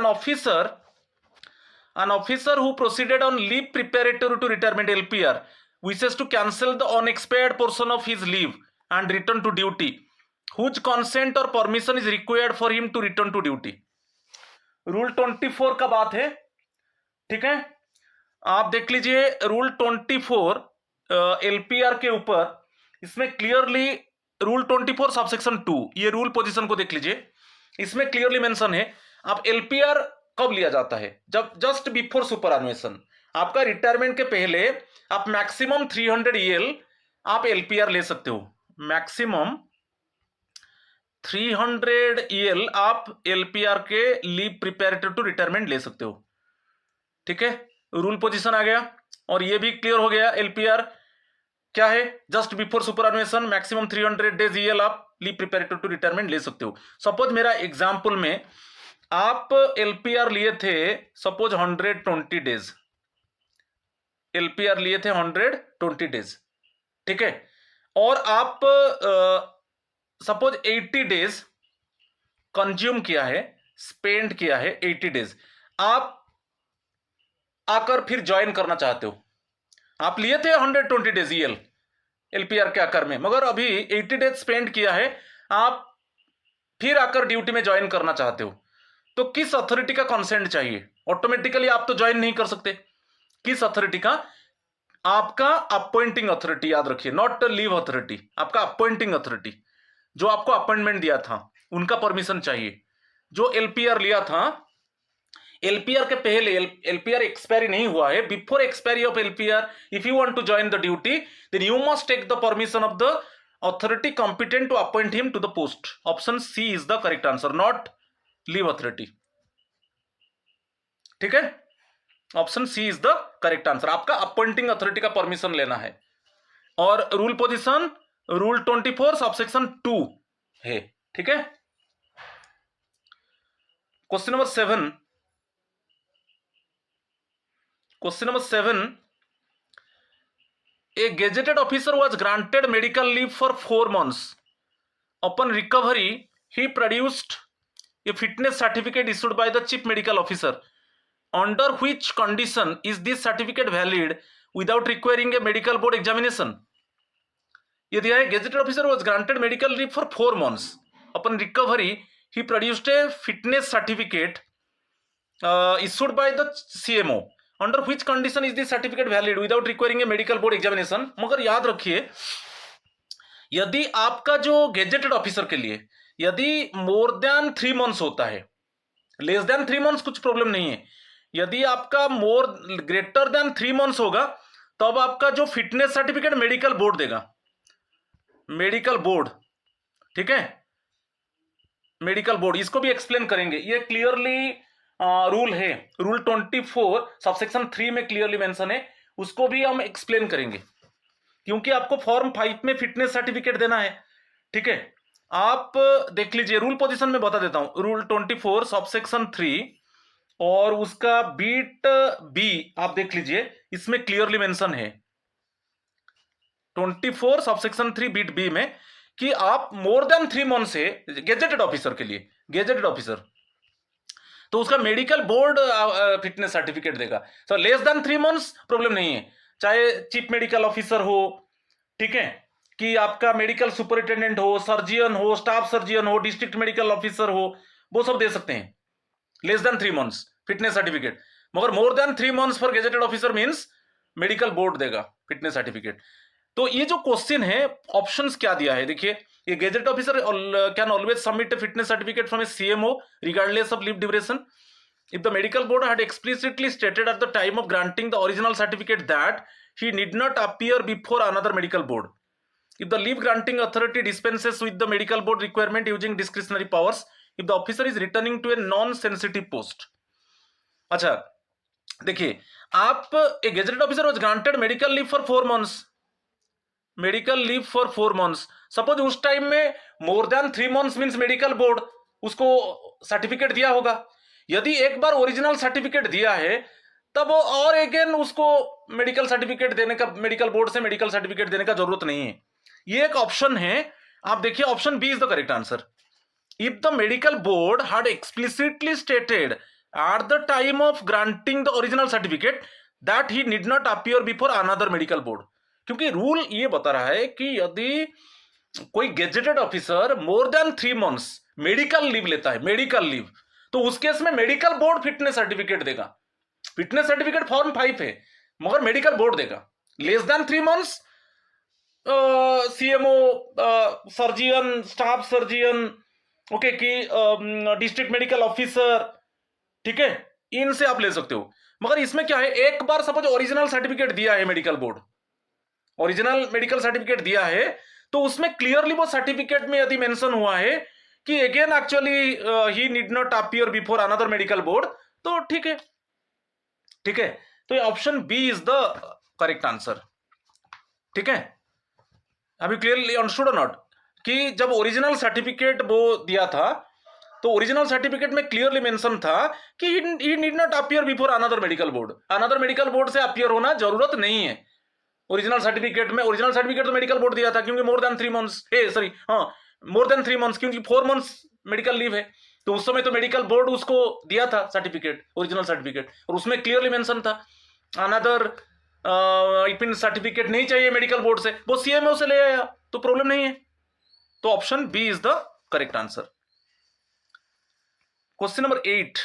an officer who proceeded on leave preparatory to retirement LPR wishes to cancel the unexpired portion of his leave and return to duty. Whose consent or permission is required for him to return to duty? Rule 24 का बात है। ठीक है, आप देख लीजिए rule 24 LPR के ऊपर, इसमें क्लियरली रूल 24 सबसेक्शन 2, ये रूल पोजीशन को देख लीजिए, इसमें क्लियरली मेंशन है आप LPR कब लिया जाता है? जब जस्ट बिफोर सुपरएनुएशन, आपका रिटायरमेंट के पहले आप मैक्सिमम 300 EL आप LPR ले सकते हो। मैक्सिमम 300 EL आप LPR के लीव प्रिपेरेटरी टू रिटायरमेंट ले सकते हो। ठीक है, रूल पोजीशन आ गया और ये भी क्लियर हो गया। LPR क्या है? Just before superannuation maximum 300 days EL आप लीव प्रिपेरेटरी टू रिटायरमेंट ले सकते हो। सपोज मेरा एग्जांपल में आप LPR लिए थे सपोज 120 डेज, LPR लिए थे 120 डेज। ठीक है, और आप सपोज 80 डेज कंज्यूम किया है, स्पेंड किया है 80 डेज, आप आकर फिर ज्वाइन करना चाहते हो। आप लिए थे 120 डेज EL LPR के आकर में, मगर अभी 80 डेज स्पेंड किया है, आप फिर आकर ड्यूटी में ज्वाइन करना चाहते हो। तो किस अथॉरिटी का कंसेंट चाहिए? ऑटोमेटिकली आप तो ज्वाइन नहीं कर सकते। किस अथॉरिटी का? आपका अपॉइंटिंग अथॉरिटी, याद रखिए, नॉट लीव अथॉरिटी, आपका अपॉइंटिंग अथॉरिटी जो आपको अपॉइंटमेंट दिया था उनका परमिशन चाहिए। जो LPR लिया था, LPR के पहले, LPR एक्सपायरी नहीं हुआ है, before expiry of LPR if you want to join the duty then you must take the permission of the authority competent to appoint him to the post. Option C is the correct answer, not leave authority. ठीक है, option C is the correct answer, आपका appointing authority का permission लेना है। और rule position rule 24 subsection 2 है। ठीक है, question number 7, question number 7, a gazetted officer was granted medical leave for 4 months. Upon recovery, he produced a fitness certificate issued by the chief medical officer. Under which condition is this certificate valid without requiring a medical board examination? ये दिया है, gazetted officer was granted medical leave for 4 months. Upon recovery, he produced a fitness certificate issued by the CMO. Under which condition is this certificate valid without requiring a medical board examination? मगर याद रखिए, यदि आपका जो gazetted officer के लिए यदि मोर than 3 months होता है, लेस देन 3 मंथ्स कुछ प्रॉब्लम नहीं है। यदि आपका ग्रेटर देन 3 मंथ्स होगा तब आपका जो फिटनेस सर्टिफिकेट मेडिकल बोर्ड देगा, मेडिकल बोर्ड। ठीक है, मेडिकल बोर्ड, इसको भी एक्सप्लेन करेंगे। ये क्लियरली रूल है, रूल 24 सबसेक्शन 3 में क्लियरली मेंशन है, उसको भी हम एक्सप्लेन करेंगे क्योंकि आपको फॉर्म 5 में फिटनेस सर्टिफिकेट देना है। ठीक है, आप देख लीजिए, रूल पोजीशन में बता देता हूं, रूल 24 सबसेक्शन 3 और उसका बीट बी आप देख लीजिए, इसमें क्लियरली मेंशन है 24 सबसेक्शन 3 बीट बी में कि आप मोर देन 3 मंथ से गेजेटेड ऑफिसर के लिए, गेजेटेड ऑफिसर तो उसका मेडिकल बोर्ड फिटनेस सर्टिफिकेट देगा। So less than 3 months problem नहीं है, चाहे चीफ मेडिकल ऑफिसर हो, ठीक है, कि आपका मेडिकल सुपरिटेंडेंट हो, सर्जियन हो, स्टाफ सर्जियन हो, डिस्ट्रिक्ट मेडिकल ऑफिसर हो, वो सब दे सकते हैं less than 3 months fitness certificate. मगर more than 3 months for gazetted officer means medical board देगा फिटनेस सर्टिफिकेट। तो ये जो क्वेश्चन है, ऑप्शंस क्या दिया है देखिए, ये gazette officer can always submit A fitness certificate from A CMO regardless of leave duration if the medical board had explicitly stated at the time of granting the original certificate that he need not appear before another medical board, if the leave granting authority dispenses with the medical board requirement using discretionary powers, if the officer is returning to a non sensitive post। अच्छा देखिए, आप a gazetted officer was granted medical leave for 4 months, medical leave for 4 months। Suppose उस time में more than 3 months means medical board उसको certificate दिया होगा। यदि एक बार ओरिजिनल सर्टिफिकेट दिया है तब वो और अगेन उसको मेडिकल सर्टिफिकेट देने का, मेडिकल बोर्ड से मेडिकल सर्टिफिकेट देने का जरूरत नहीं है। ये एक ऑप्शन है, आप देखिए option B is the correct answer. If the medical board had explicitly stated at the time of granting the original certificate that he need not appear before another medical board, क्योंकि rule ये बता रहा है कि यदि कोई gazetted officer more than 3 months medical leave लेता है, मेडिकल लीव, तो उस केस में मेडिकल बोर्ड फिटनेस सर्टिफिकेट देगा। फिटनेस सर्टिफिकेट फॉर्म 5 है मगर मेडिकल बोर्ड देगा। Less than 3 months CMO, surgeon, staff surgeon, okay, कि डिस्ट्रिक्ट मेडिकल ऑफिसर, ठीक है, इनसे आप ले सकते हो। मगर इसमें क्या है, एक बार सपोज ओरिजिनल सर्टिफिकेट दिया है medical board, original medical certificate दिया है, तो उसमें क्लियरली वो सर्टिफिकेट में यदि मेंशन हुआ है कि again actually he need not appear before another medical board, तो ठीक है, ठीक है। तो ये option B is the correct answer, ठीक है। अभी क्लियरली अंडरस्टूड और नॉट, कि जब ओरिजिनल सर्टिफिकेट वो दिया था तो ओरिजिनल सर्टिफिकेट में क्लियरली मेंशन था कि he need not appear before another medical board, another medical board से अपीयर होना जरूरत नहीं है ओरिजिनल सर्टिफिकेट में। ओरिजिनल सर्टिफिकेट तो मेडिकल बोर्ड दिया था क्योंकि मोर देन 3 months, सॉरी हाँ, मोर देन 3 months, क्योंकि 4 months मेडिकल लीव है, तो उस समय तो मेडिकल बोर्ड उसको दिया था सर्टिफिकेट, ओरिजिनल सर्टिफिकेट, और उसमें क्लियरली मेंशन था अनदर इट मीन सर्टिफिकेट नहीं चाहिए मेडिकल बोर्ड से, वो सीएमओ से ले आया तो प्रॉब्लम नहीं है। तो option B is the correct answer. Question number 8,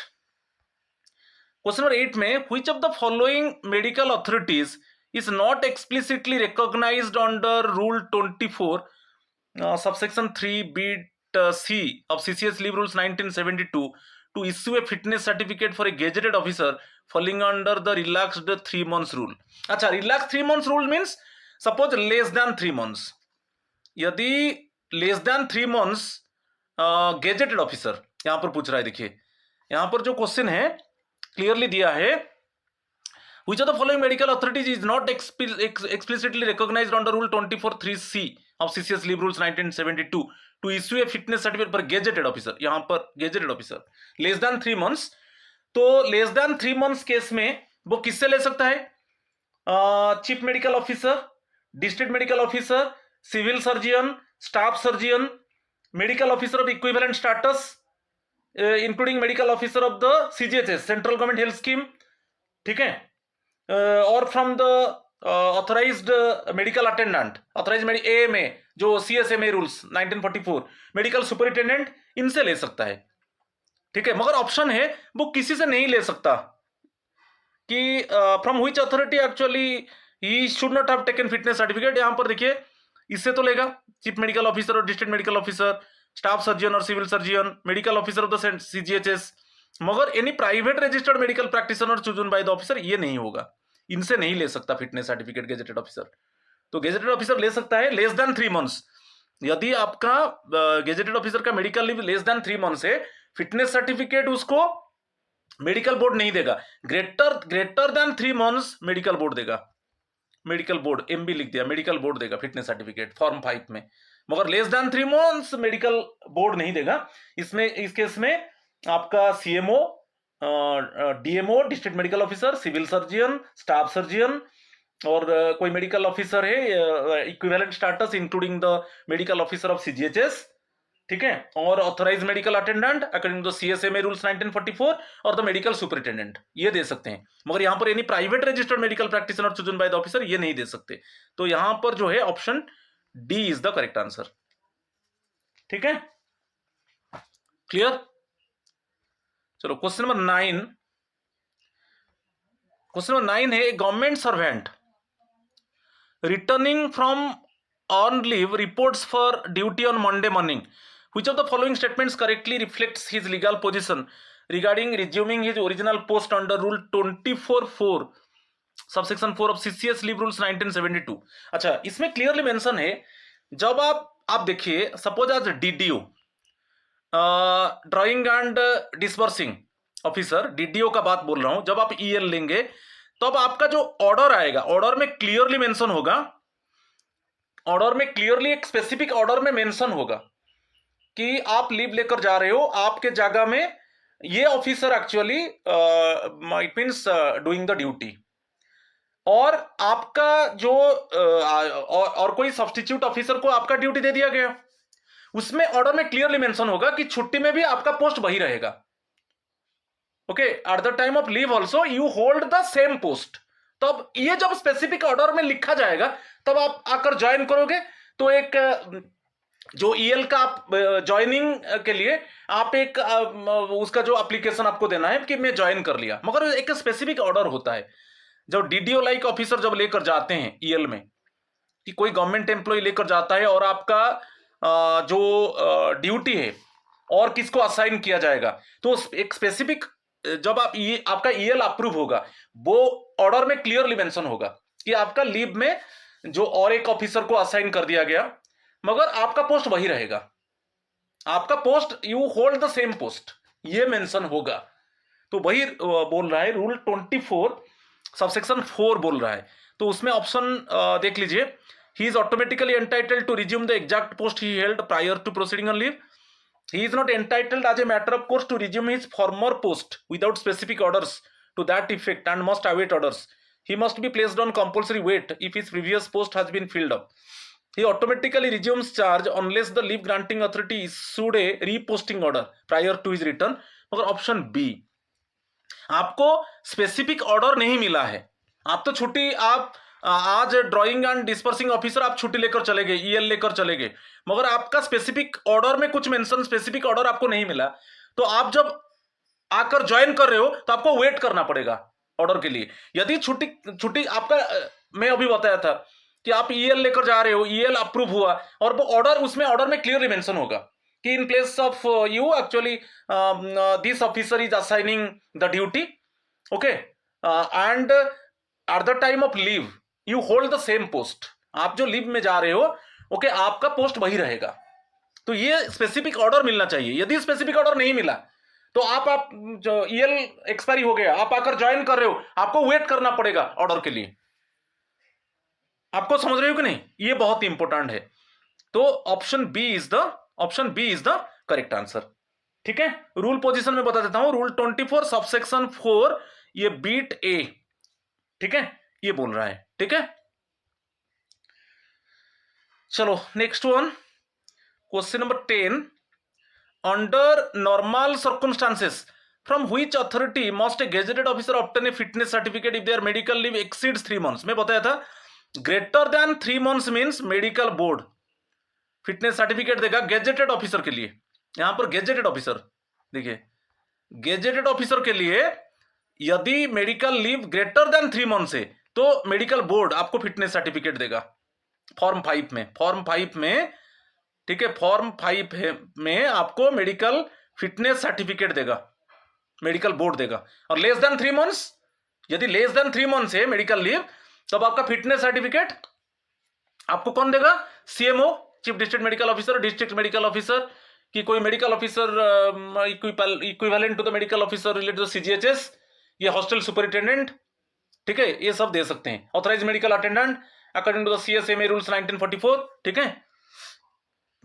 question number 8 में which of the following medical authorities is not explicitly recognized under Rule 24 subsection 3 bit C of CCS Leave Rules 1972 to issue a fitness certificate for a gazetted officer falling under the relaxed 3 months rule। अच्छा, relaxed 3 months rule means suppose less than 3 months, यदि less than 3 months gazetted officer यहां पर पूछ रहा है, देखिए यहां पर जो क्वेश्चन है क्लियरली दिया है, which of the following medical authorities is not explicitly recognized under Rule 24(3)(c) of CCS Leave Rules 1972 to issue a fitness certificate for gazetted officer। यहाँ पर gazetted officer less than 3 months, तो less than 3 months case में वो किससे ले सकता है? Chief medical officer, district medical officer, civil surgeon, staff surgeon, medical officer of equivalent status including medical officer of the CGHS central government health scheme, ठीक है, और from the authorised medical attendant, authorised AMA जो CSMA rules 1944, medical superintendent, इनसे ले सकता है, ठीक है। मगर ऑप्शन है वो किसी से नहीं ले सकता कि from which authority actually he should not have taken fitness certificate. यहां पर देखिए इससे तो लेगा चीफ मेडिकल ऑफिसर और district medical officer, staff surgeon और civil surgeon, medical officer of the CGHS, मगर any private registered medical practitioner chosen by the officer, ये नहीं होगा, इनसे नहीं ले सकता फिटनेस सर्टिफिकेट गेजेटेड ऑफिसर। तो गेजेटेड ऑफिसर ले सकता है लेस देन 3 months, यदि आपका गेजेटेड ऑफिसर का medical leave less than 3 months है, फिटनेस सर्टिफिकेट उसको मेडिकल बोर्ड नहीं देगा, greater than 3 months medical board देगा, मेडिकल बोर्ड, एमबी लिख दिया, मेडिकल बोर्ड देगा फिटनेस सर्टिफिकेट फॉर्म 5 में, मगर less than 3 months medical board नहीं देगा। इसमें इस केस में आपका CMO, DMO, district medical officer, civil surgeon, staff surgeon और कोई मेडिकल ऑफिसर है equivalent status including the medical officer of CGHS, ठीक है, और authorise medical attendant according to CSMA rules 1944 और द मेडिकल सुपरिटेंडेंट, ये दे सकते हैं। मगर यहां पर any private registered medical practitioner chosen by the officer, ये नहीं दे सकते। तो यहां पर जो है option D is the correct answer, ठीक है, क्लियर। चलो क्वेश्चन नंबर 9, क्वेश्चन नंबर 9 है, government servant returning from on leave reports for duty on Monday morning. Which of the following statements correctly reflects his legal position regarding resuming his original post under Rule 24(4) subsection 4 of CCS leave rules 1972? अच्छा, इसमें clearly mention है, जब आप देखिए, suppose आज DDO drawing and disbursing officer, DDO का बात बोल रहा हूं, जब आप ईएल लेंगे तब आपका जो ऑर्डर आएगा, ऑर्डर में क्लियरली मेंशन होगा, ऑर्डर में क्लियरली एक स्पेसिफिक ऑर्डर में मेंशन होगा कि आप लीव लेकर जा रहे हो, आपके जगह में ये officer actually it means doing the duty, और आपका जो और कोई सब्स्टिट्यूट ऑफिसर को आपका ड्यूटी दे दिया गया, उसमें ऑर्डर में क्लियरली मेंशन होगा कि छुट्टी में भी आपका पोस्ट वही रहेगा। Okay, eight the time of leave also you hold the same post. तब ये जब स्पेसिफिक ऑर्डर में लिखा जाएगा तब आप आकर ज्वाइन करोगे, तो एक जो ईएल का आप ज्वाइनिंग के लिए आप एक उसका जो एप्लीकेशन आपको देना है कि मैं ज्वाइन कर लिया, मगर एक स्पेसिफिक ऑर्डर होता है। जब डीडीओ लाइक ऑफिसर जब लेकर जाते हैं ईएल में, कि कोई गवर्नमेंट एम्प्लॉय लेकर जाता है और आपका जो ड्यूटी है और किसको असाइन किया जाएगा, तो एक स्पेसिफिक जब आपका ईएल अप्रूव होगा, वो ऑर्डर में क्लियरली मेंशन होगा कि आपका लीव में जो और एक ऑफिसर को असाइन कर दिया गया, मगर आपका पोस्ट वही रहेगा, आपका post you hold the same post, ये मेंशन होगा। तो वही बोल रहा है रूल 24 सबसेक्शन 4 बोल रहा है। तो उसमें ऑप्शन देख लीजिए, he is automatically entitled to resume the exact post he held prior to proceeding on leave. He is not entitled as a matter of course to resume his former post without specific orders to that effect and must await orders. He must be placed on compulsory wait if his previous post has been filled up. He automatically resumes charge unless the leave granting authority issued a reposting order prior to his return. मगर option B, आपको specific order नहीं मिला है, आप तो छुट्टी, आप आज ड्राइंग एंड डिस्पर्सिंग ऑफिसर आप छुट्टी लेकर चले गए, ईएल लेकर चले गए, मगर आपका स्पेसिफिक ऑर्डर में कुछ मेंशन, स्पेसिफिक ऑर्डर आपको नहीं मिला, तो आप जब आकर ज्वाइन कर रहे हो तो आपको वेट करना पड़ेगा ऑर्डर के लिए। यदि छुट्टी आपका मैं अभी बताया था कि आप ईएल लेकर जा रहे हो, ईएल अप्रूव हुआ और वो ऑर्डर, उसमें ऑर्डर में क्लियरली मेंशन होगा कि in place of you actually this officer is assigning the duty, okay, and eight the time of leave you hold the same post, आप जो लीव में जा रहे हो, ओके, आपका पोस्ट वही रहेगा। तो ये स्पेसिफिक ऑर्डर मिलना चाहिए। यदि स्पेसिफिक ऑर्डर नहीं मिला तो आप जो ईएल एक्सपायरी हो गया, आप आकर ज्वाइन कर रहे हो, आपको वेट करना पड़ेगा ऑर्डर के लिए। आपको समझ रहे हो कि नहीं, ये बहुत इंपॉर्टेंट है। तो option B is the correct answer. ठीक है, रूल पोजीशन में बता देता हूं, रूल 24 सबसेक्शन 4 ये बीट ए, ठीक है, ये बोल रहा है। ठीक है, चलो next one, question number 10, under normal circumstances from which authority must A gazetted officer obtain a fitness certificate if their medical leave exceeds 3 months। मैं बताया था greater than 3 months means medical board fitness certificate देगा gazetted officer के लिए। यहां पर gazetted officer देखिए, gazetted officer के लिए यदि medical leave greater than 3 months है तो मेडिकल बोर्ड आपको फिटनेस सर्टिफिकेट देगा फॉर्म 5 में, ठीक है, फॉर्म 5 में आपको मेडिकल फिटनेस सर्टिफिकेट देगा, मेडिकल बोर्ड देगा। और लेस देन 3 months, यदि लेस देन 3 months है मेडिकल लीव, तब आपका फिटनेस सर्टिफिकेट आपको कौन देगा? CMO, chief district medical officer, district medical officer की कोई medical officer equivalent to the medical officer related to CGHS, ये हॉस्टल सुपरिटेंडेंट, ठीक है, ये सब दे सकते हैं। Authorise medical attendant according to the CSMA rules 1944, ठीक है।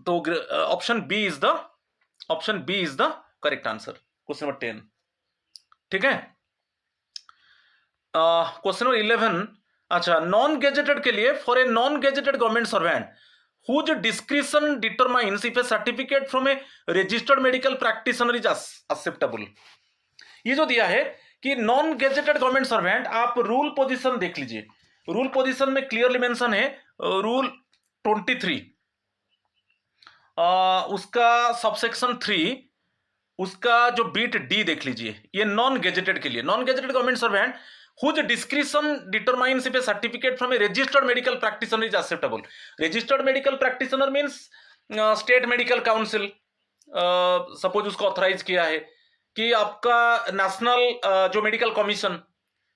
तो option B is the correct answer, question number 10। ठीक है, क्वेश्चन नंबर 11, अच्छा, नॉन गेजेटेड के लिए, for a non gazetted government servant whose discretion determines if a certificate from a registered medical practitioner is acceptable। ये जो दिया है कि नॉन गेजेटेड गवर्नमेंट सर्वेंट, आप रूल पोजीशन देख लीजिए, रूल पोजीशन में क्लियरली मेंशन है रूल 23 उसका सबसेक्शन 3 उसका जो बीट डी देख लीजिए, ये नॉन गेजेटेड के लिए, non gazetted government servant whose discretion determines if a certificate from a registered medical practitioner is acceptable. Registered medical practitioner means state medical council, suppose उसको authorise किया है कि आपका नेशनल जो medical commission,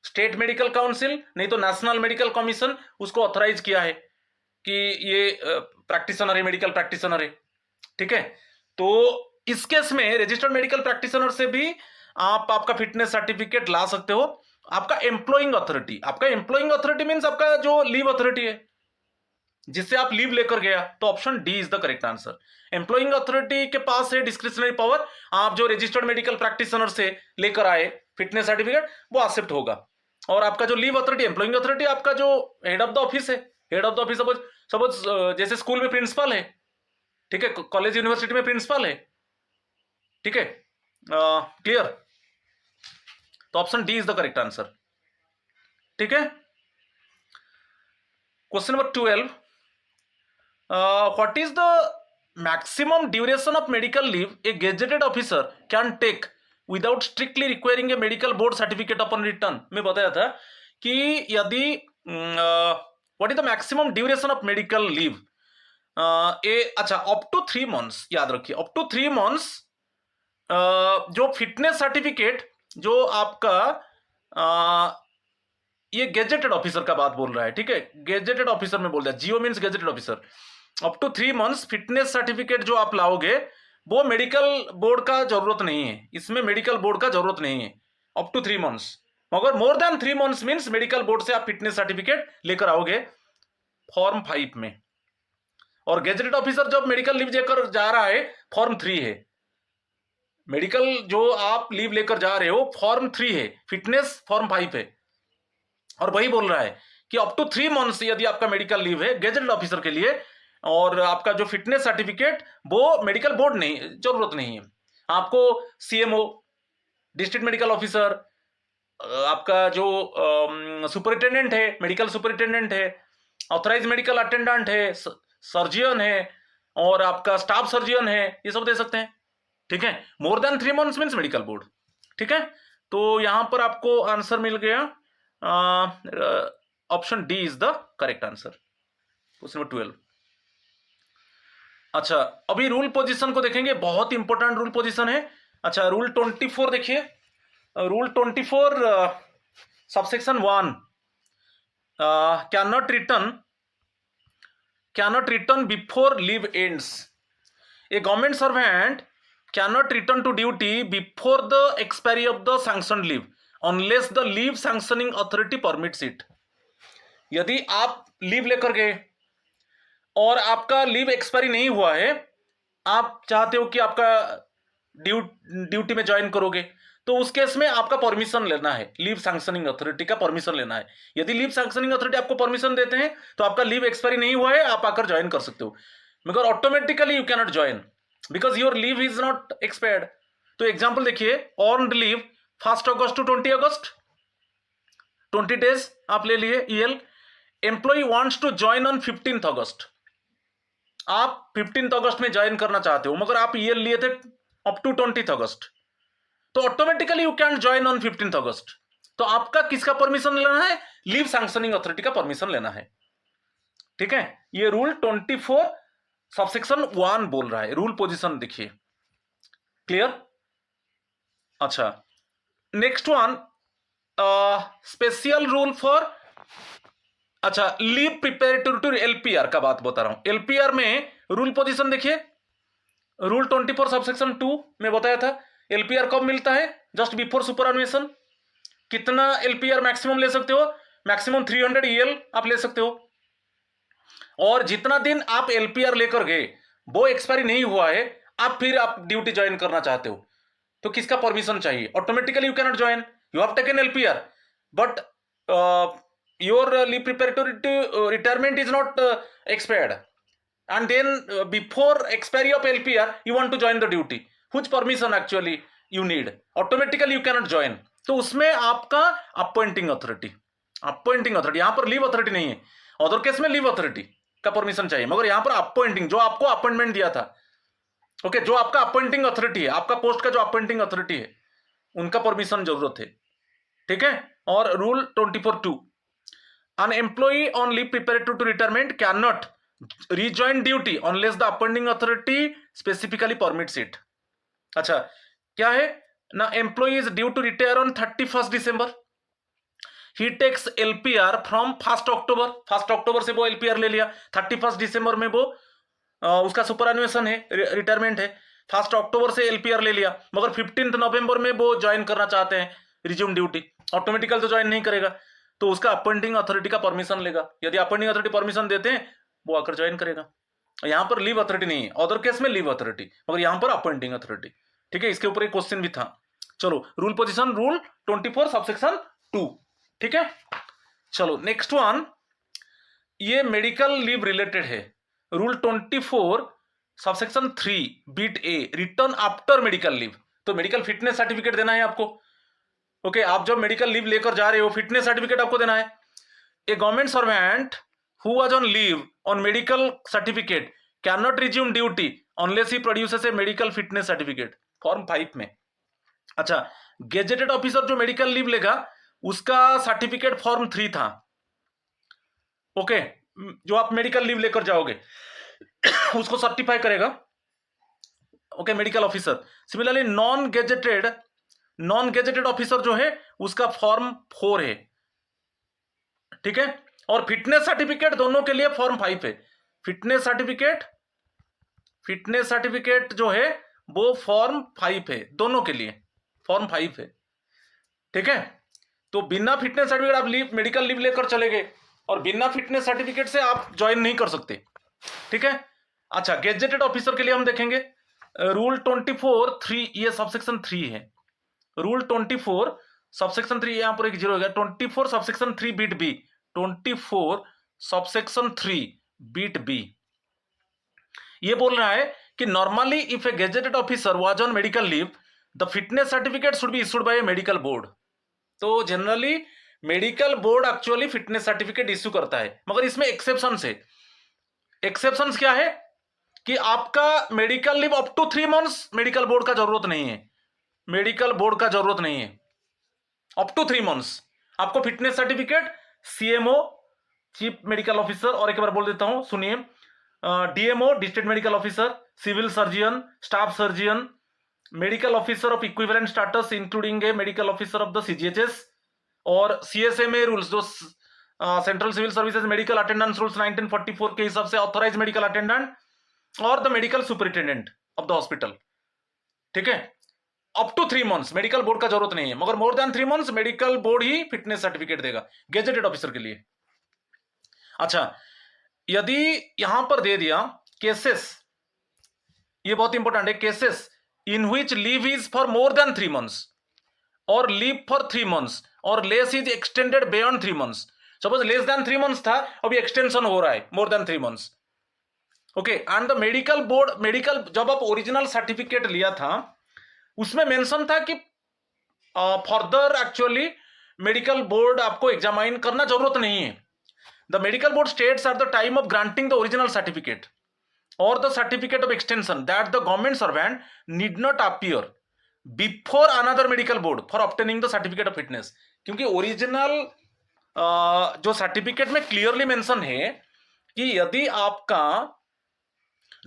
state medical council नहीं तो national medical commission उसको authorise किया है कि ये प्रैक्टिशनर है, मेडिकल प्रैक्टिशनर है, ठीक है। तो इस केस में रजिस्टर्ड मेडिकल प्रैक्टिशनर से भी आप आपका फिटनेस सर्टिफिकेट ला सकते हो। आपका एम्प्लॉइंग अथॉरिटी, आपका एम्प्लॉइंग अथॉरिटी मीन्स आपका जो लीव अथॉरिटी है जिससे आप लीव लेकर गया, तो option D is the correct answer. Employing authority के पास है डिस्क्रिशनरी पावर, आप जो रजिस्टर्ड मेडिकल प्रैक्टिशनर से लेकर आए फिटनेस सर्टिफिकेट वो एक्सेप्ट होगा। और आपका जो लीव अथॉरिटी, एम्प्लॉइंग अथॉरिटी आपका जो हेड ऑफ द ऑफिस है, head of the office suppose जैसे स्कूल में प्रिंसिपल है, ठीक है, कॉलेज यूनिवर्सिटी में प्रिंसिपल है, ठीक है, क्लियर। तो option D is the correct answer, ठीक है। Question number 12, what is the maximum duration of medical leave a gazetted officer can take without strictly requiring a medical board certificate upon return? मैं बताया था कि यदि what is the maximum duration of medical leave, अच्छा up to 3 months, याद रखिए up to 3 months जो fitness certificate जो आपका ये गेजेटेड ऑफिसर का बात बोल रहा है, ठीक है, गेजेटेड ऑफिसर में बोल रहा है, GO means gazetted officer. Up to 3 months fitness certificate जो आप लाओगे वो मेडिकल बोर्ड का जरूरत नहीं है, इसमें मेडिकल बोर्ड का जरूरत नहीं है अप टू 3 months। मगर more than 3 months means medical board से आप फिटनेस सर्टिफिकेट लेकर आओगे फॉर्म 5 में। और गेजेटेड ऑफिसर जब मेडिकल लीव लेकर जा रहा है फॉर्म 3 है, मेडिकल जो आप लीव लेकर जा रहे हो फॉर्म 3 है, फिटनेस फॉर्म 5 है। और वही बोल रहा है कि अप टू 3 months यदि आपका मेडिकल लीव है गेजेटेड ऑफिसर के लिए, और आपका जो फिटनेस सर्टिफिकेट वो मेडिकल बोर्ड नहीं, जरूरत नहीं है आपको। सीएमओ, डिस्ट्रिक्ट मेडिकल ऑफिसर, आपका जो सुपरिटेंडेंट है, मेडिकल सुपरिटेंडेंट है, ऑथराइज मेडिकल अटेंडेंट है, सर्जियन है और आपका स्टाफ सर्जियन है, ये सब दे सकते हैं, ठीक है। मोर than 3 months means medical board, ठीक है। तो यहां पर आपको आंसर मिल गया, option D is the correct answer, question number 12। अच्छा अभी रूल पोजीशन को देखेंगे, बहुत इंपॉर्टेंट रूल पोजीशन है। अच्छा रूल 24 देखिए, rule 24 subsection 1, cannot return before leave ends. A government servant cannot return to duty before the expiry of the sanctioned leave unless the leave sanctioning authority permits it. यदि आप leave लेकर गए और आपका leave expiry नहीं हुआ है, आप चाहते हो कि आपका ड्यूटी में ज्वाइन करोगे, तो उस केस में आपका परमिशन लेना है, लीव सैंक्शनिंग अथॉरिटी का परमिशन लेना है। यदि लीव सैंक्शनिंग अथॉरिटी आपको परमिशन देते हैं तो आपका लीव एक्सपायरी नहीं हुआ है, आप आकर ज्वाइन कर सकते हो, मगर automatically you can not join because your leave is not expired. तो एग्जाम्पल देखिए, on leave 1 August to 20 August, 20 days आप ले लिए EL. Employee wants to join on 15 August, आप 15 अगस्त में ज्वाइन करना चाहते हो मगर आप ईएल लिए थे अप टू 20 अगस्त, तो automatically you can join on 15 अगस्त। तो आपका किसका परमिशन लेना है? लीव सैंक्शनिंग अथॉरिटी का परमिशन लेना है, ठीक है। ये रूल 24 सबसेक्शन 1 बोल रहा है। रूल पोजीशन देखिए, क्लियर। अच्छा next one, special rule for, अच्छा लीव प्रिपेरेटरी टू एलपीआर का बात बता रहा हूं। एलपीआर में रूल पोजीशन देखिए, रूल 24 सबसेक्शन 2 में बताया था एलपीआर कब मिलता है, जस्ट बिफोर सुपरएनुएशन। कितना एलपीआर मैक्सिमम ले सकते हो? मैक्सिमम 300 ईएल आप ले सकते हो। और जितना दिन आप एलपीआर लेकर गए वो एक्सपायरी नहीं हुआ है, फिर आप ड्यूटी ज्वाइन करना चाहते हो, तो किसका परमिशन चाहिए? Automatically you can not join, you have taken LPR but your leave preparatory to retirement is not expired, and then before expiry of LPR you want to join the duty, which permission actually you need? Automatically you cannot join। तो उसमें आपका appointing authority यहां पर leave authority नहीं है। Other case में leave authority का permission चाहिए, मगर यहां पर अपॉइंटिंग, जो आपको अपॉइंटमेंट दिया था, ओके, जो आपका अपॉइंटिंग अथॉरिटी है, आपका पोस्ट का जो अपॉइंटिंग अथॉरिटी है, उनका परमिशन जरूरत है, ठीक है। और rule 24(2), an employee on leave preparatory to retirement cannot rejoin duty unless the appointing authority specifically permits it. अच्छा, क्या है ना, employee is due to retire on 31 December, he takes LPR from 1 October, 1 अक्टूबर से वो एलपीआर ले लिया, 31 दिसंबर में वो उसका सुपर एनुएशन है, रिटायरमेंट है, 1 अक्टूबर से एलपीआर ले लिया, मगर 15 नवंबर में वो ज्वाइन करना चाहते हैं रिज्यूम ड्यूटी, ऑटोमेटिकल तो ज्वाइन नहीं करेगा, तो उसका अपॉइंटिंग अथॉरिटी का परमिशन लेगा, यदि अपॉइंटिंग अथॉरिटी परमिशन देते हैं वो आकर ज्वाइन करेगा। यहां पर लीव अथॉरिटी नहीं है, अदर केस में लीव अथॉरिटी, मगर यहां पर अपॉइंटिंग अथॉरिटी। ठीक है, इसके ऊपर एक क्वेश्चन भी था। चलो, रूल पोजीशन रूल 24 सबसेक्शन 2। ठीक है, चलो नेक्स्ट वन, ये मेडिकल लीव रिलेटेड है, रूल 24 सबसेक्शन 3 बीट ए, रिटर्न आफ्टर मेडिकल लीव। तो मेडिकल फिटनेस सर्टिफिकेट देना है आपको। ओके, आप जब मेडिकल लीव लेकर जा रहे हो, फिटनेस सर्टिफिकेट आपको देना है। A government servant who was on leave on medical certificate cannot resume duty unless he produces a medical fitness certificate, form 5 में। अच्छा, गेजेटेड ऑफिसर जो मेडिकल लीव लेगा उसका सर्टिफिकेट फॉर्म 3 था। ओके, जो आप मेडिकल लीव लेकर जाओगे उसको सर्टिफाई करेगा, okay, medical officer. Similarly non gazetted officer जो है उसका फॉर्म 4 है। ठीक है, और फिटनेस सर्टिफिकेट दोनों के लिए फॉर्म 5 है। फिटनेस सर्टिफिकेट जो है वो फॉर्म 5 है, दोनों के लिए फॉर्म 5 है। ठीक है, तो बिना फिटनेस सर्टिफिकेट आप मेडिकल लीव लेकर चले गए और बिना फिटनेस सर्टिफिकेट से आप ज्वाइन नहीं कर सकते। ठीक है, अच्छा, गेजेटेड ऑफिसर के लिए हम देखेंगे रूल 24(3), ये सबसेक्शन 3 है। रूल 24 सबसेक्शन 3, यहां पर एक 0 हो गया, 24 subsection 3 beat B, 24 subsection 3 beat B, ये बोल रहा है कि normally if a gazetted officer was on medical leave the fitness certificate should be issued by a medical board. तो generally medical board actually fitness certificate issue करता है, मगर इसमें एक्सेप्शन है। एक्सेप्शंस क्या है कि आपका medical leave up to 3 months medical board का जरूरत नहीं है, मेडिकल बोर्ड का जरूरत नहीं है। अप टू 3 मंथ्स आपको fitness certificate CMO, chief medical officer, और एक बार बोल देता हूं सुनिए, DMO, district medical officer, civil surgeon, staff surgeon, medical officer of equivalent status including a medical officer of the CGHS, और सीएसएमए रूल्स जो central civil services medical attendance rules 1944 के हिसाब से ऑथराइज मेडिकल अटेंडेंट, और the medical superintendent of the hospital. ठीक है, up to 3 months medical board का जरूरत नहीं है, मगर more than 3 months medical board ही फिटनेस सर्टिफिकेट देगा गेजेटेड ऑफिसर के लिए। अच्छा, यदि यहां पर दे दिया केसेस, ये बहुत इंपॉर्टेंट है, cases in which leave is for more than 3 months और लीव फॉर 3 मंथ्स और less is extended beyond 3 months. Suppose less than 3 months था, अभी एक्सटेंशन हो रहा है मोर than 3 months. Okay, and the medical board, medical जब आप ओरिजिनल सर्टिफिकेट लिया था उसमें मेंशन था कि फर्दर एक्चुअली मेडिकल बोर्ड आपको एग्जामाइन करना जरूरत नहीं है। The medical board states at the time of granting the original certificate or the certificate of extension that the government servant need not appear before another medical board for obtaining the certificate of fitness. क्योंकि original जो certificate में clearly mention है कि यदि आपका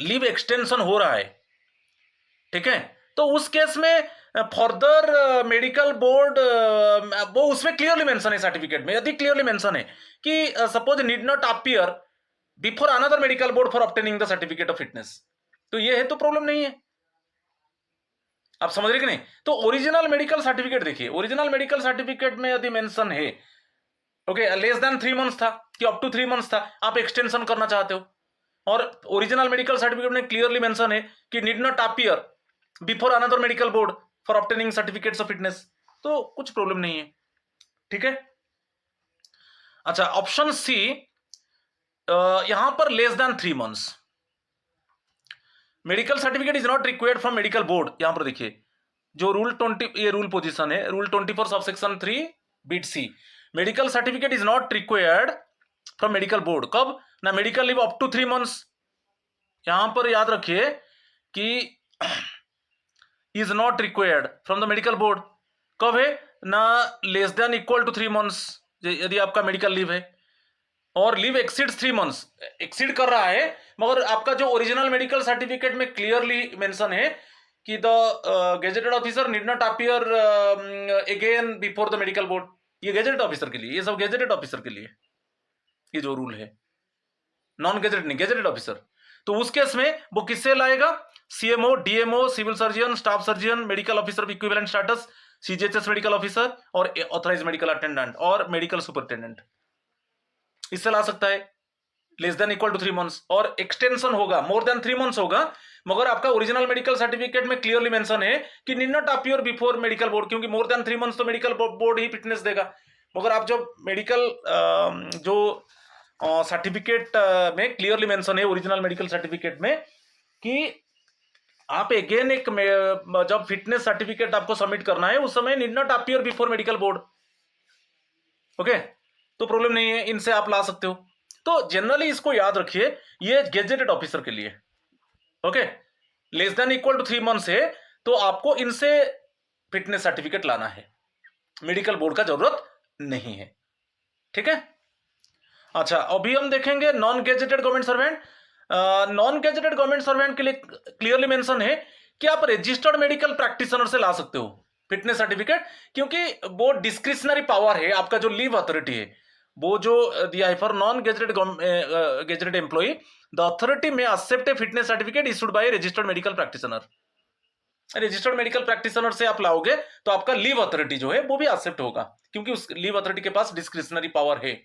leave extension हो रहा है, ठीक है, तो उस केस में फर्दर मेडिकल बोर्ड, वो उसमें क्लियरली मेंशन है सर्टिफिकेट में, यदि क्लियरली मेंशन है कि suppose need not appear before another medical board for obtaining the certificate of fitness, तो ये है तो प्रॉब्लम नहीं है। आप समझ रहे कि नहीं? तो ओरिजिनल मेडिकल सर्टिफिकेट देखिए, ओरिजिनल मेडिकल सर्टिफिकेट में यदि मेंशन है ओके लेस देन 3 मंथ्स था कि अप टू 3 मंथ्स था, आप एक्सटेंशन करना चाहते हो, और ओरिजिनल मेडिकल सर्टिफिकेट में क्लियरली मेंशन है कि need not appear before another medical board for obtaining certificates of fitness, तो कुछ प्रॉब्लम नहीं है। ठीक है, अच्छा, ऑप्शन सी, यहां पर less than 3 months medical certificate is not required from medical board. यहां पर देखिए जो रूल 20, ये रूल पोजीशन है, rule 24 subsection 3 beat C, medical certificate is not required from medical board. कब ना, medical leave up to 3 months. यहां पर याद रखिए कि is not required from the medical board. कब है? ना less than equal to 3 months यदि आपका मेडिकल लीव है, और लीव एक्सीड्स 3 मंथ्स, एक्सीड कर रहा है, मगर आपका जो ओरिजिनल मेडिकल सर्टिफिकेट में क्लियरली मेंशन है कि the gazetted officer need not appear again before the medical board. ये गेजेटेड ऑफिसर के लिए, ये सब गेजेटेड ऑफिसर के लिए ये जो रूल है, नॉन गेजेटेड नहीं, गेजेटेड ऑफिसर। तो उस केस में वो किससे लाएगा? CMO, DMO, civil surgeon, staff surgeon, medical officer of equivalent status, CGHS medical officer और ऑथराइज मेडिकल अटेंडेंट और मेडिकल सुपरिटेंडेंट, इससे ला सकता है less than equal to 3 months. और एक्सटेंशन होगा मोर देन 3 मंथ्स होगा, मगर आपका ओरिजिनल मेडिकल सर्टिफिकेट में क्लियरली मेंशन है कि need not appear before medical board, क्योंकि मोर देन 3 मंथ्स तो मेडिकल बोर्ड ही फिटनेस देगा। मगर आप जब मेडिकल जो सर्टिफिकेट में क्लियरली मेंशन है ओरिजिनल मेडिकल सर्टिफिकेट में कि आप अगेन एक जब फिटनेस सर्टिफिकेट आपको सबमिट करना है उस समय need not appear before medical board, okay, तो प्रॉब्लम नहीं है, इनसे आप ला सकते हो। तो जनरली इसको याद रखिए, ये गेजेटेड ऑफिसर के लिए, okay, less than equal to 3 months है तो आपको इनसे फिटनेस सर्टिफिकेट लाना है, मेडिकल बोर्ड का जरूरत नहीं है, ठीक है। अच्छा, अभी हम देखेंगे non gazetted government servant. Non gazetted government servant के लिए क्लियरली मेंशन है कि आप रजिस्टर्ड मेडिकल प्रैक्टिशनर से ला सकते हो फिटनेस सर्टिफिकेट, क्योंकि वो डिस्क्रिशनरी पावर है, आपका जो लीव अथॉरिटी है वो जो दिया है for non gazetted gazetted employee the authority may accept a fitness certificate issued by registered medical practitioner. Registered medical practitioner से आप लाओगे तो आपका लीव अथॉरिटी जो है वो भी एक्सेप्ट होगा, क्योंकि उस लीव अथॉरिटी के पास डिस्क्रिशनरी पावर है।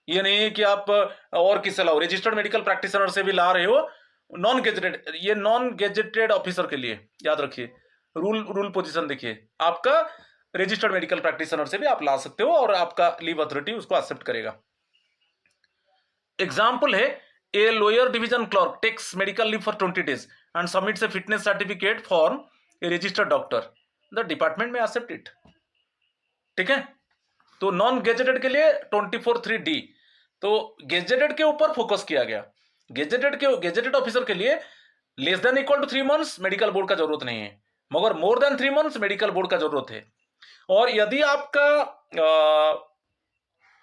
ये नहीं है कि आप और किससे लाओ, रजिस्टर्ड मेडिकल प्रैक्टिशनर से भी ला रहे हो नॉन गेजेटेड, ये नॉन गेजेटेड ऑफिसर के लिए याद रखिए, रूल पोजीशन देखिए, आपका रजिस्टर्ड मेडिकल प्रैक्टिशनर से भी आप ला सकते हो और आपका लीव अथॉरिटी उसको एक्सेप्ट करेगा। एग्जाम्पल है, a lower division clerk takes medical leave for 20 days and submits a fitness certificate form a registered doctor, the department में एक्सेप्ट इट, ठीक है। तो नॉन गेजेटेड के लिए 24(3)D, तो गेजेटेड के ऊपर फोकस किया गया। गेजेटेड ऑफिसर के लिए less than equal to 3 months medical board का जरूरत नहीं है, मगर more than 3 months medical board का जरूरत है। और यदि आपका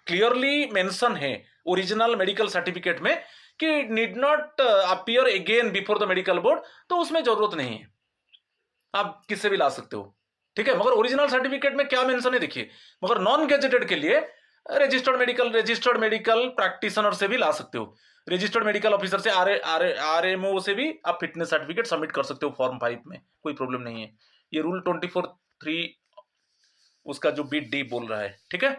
क्लियरली मेंशन है ओरिजिनल मेडिकल सर्टिफिकेट में कि need not appear again before the medical board, तो उसमें जरूरत नहीं है, आप किससे भी ला सकते हो, ठीक है। मगर ओरिजिनल सर्टिफिकेट में क्या मेंशन है देखिए, मगर नॉन गेजेटेड के लिए रजिस्टर्ड मेडिकल प्रैक्टिशनर से भी ला सकते हो, रजिस्टर्ड मेडिकल ऑफिसर से आरएमओ से भी आप फिटनेस सर्टिफिकेट सबमिट कर सकते हो फॉर्म 5 में, कोई प्रॉब्लम नहीं है। ये रूल 24(3) उसका जो बीट डी बोल रहा है, ठीक है।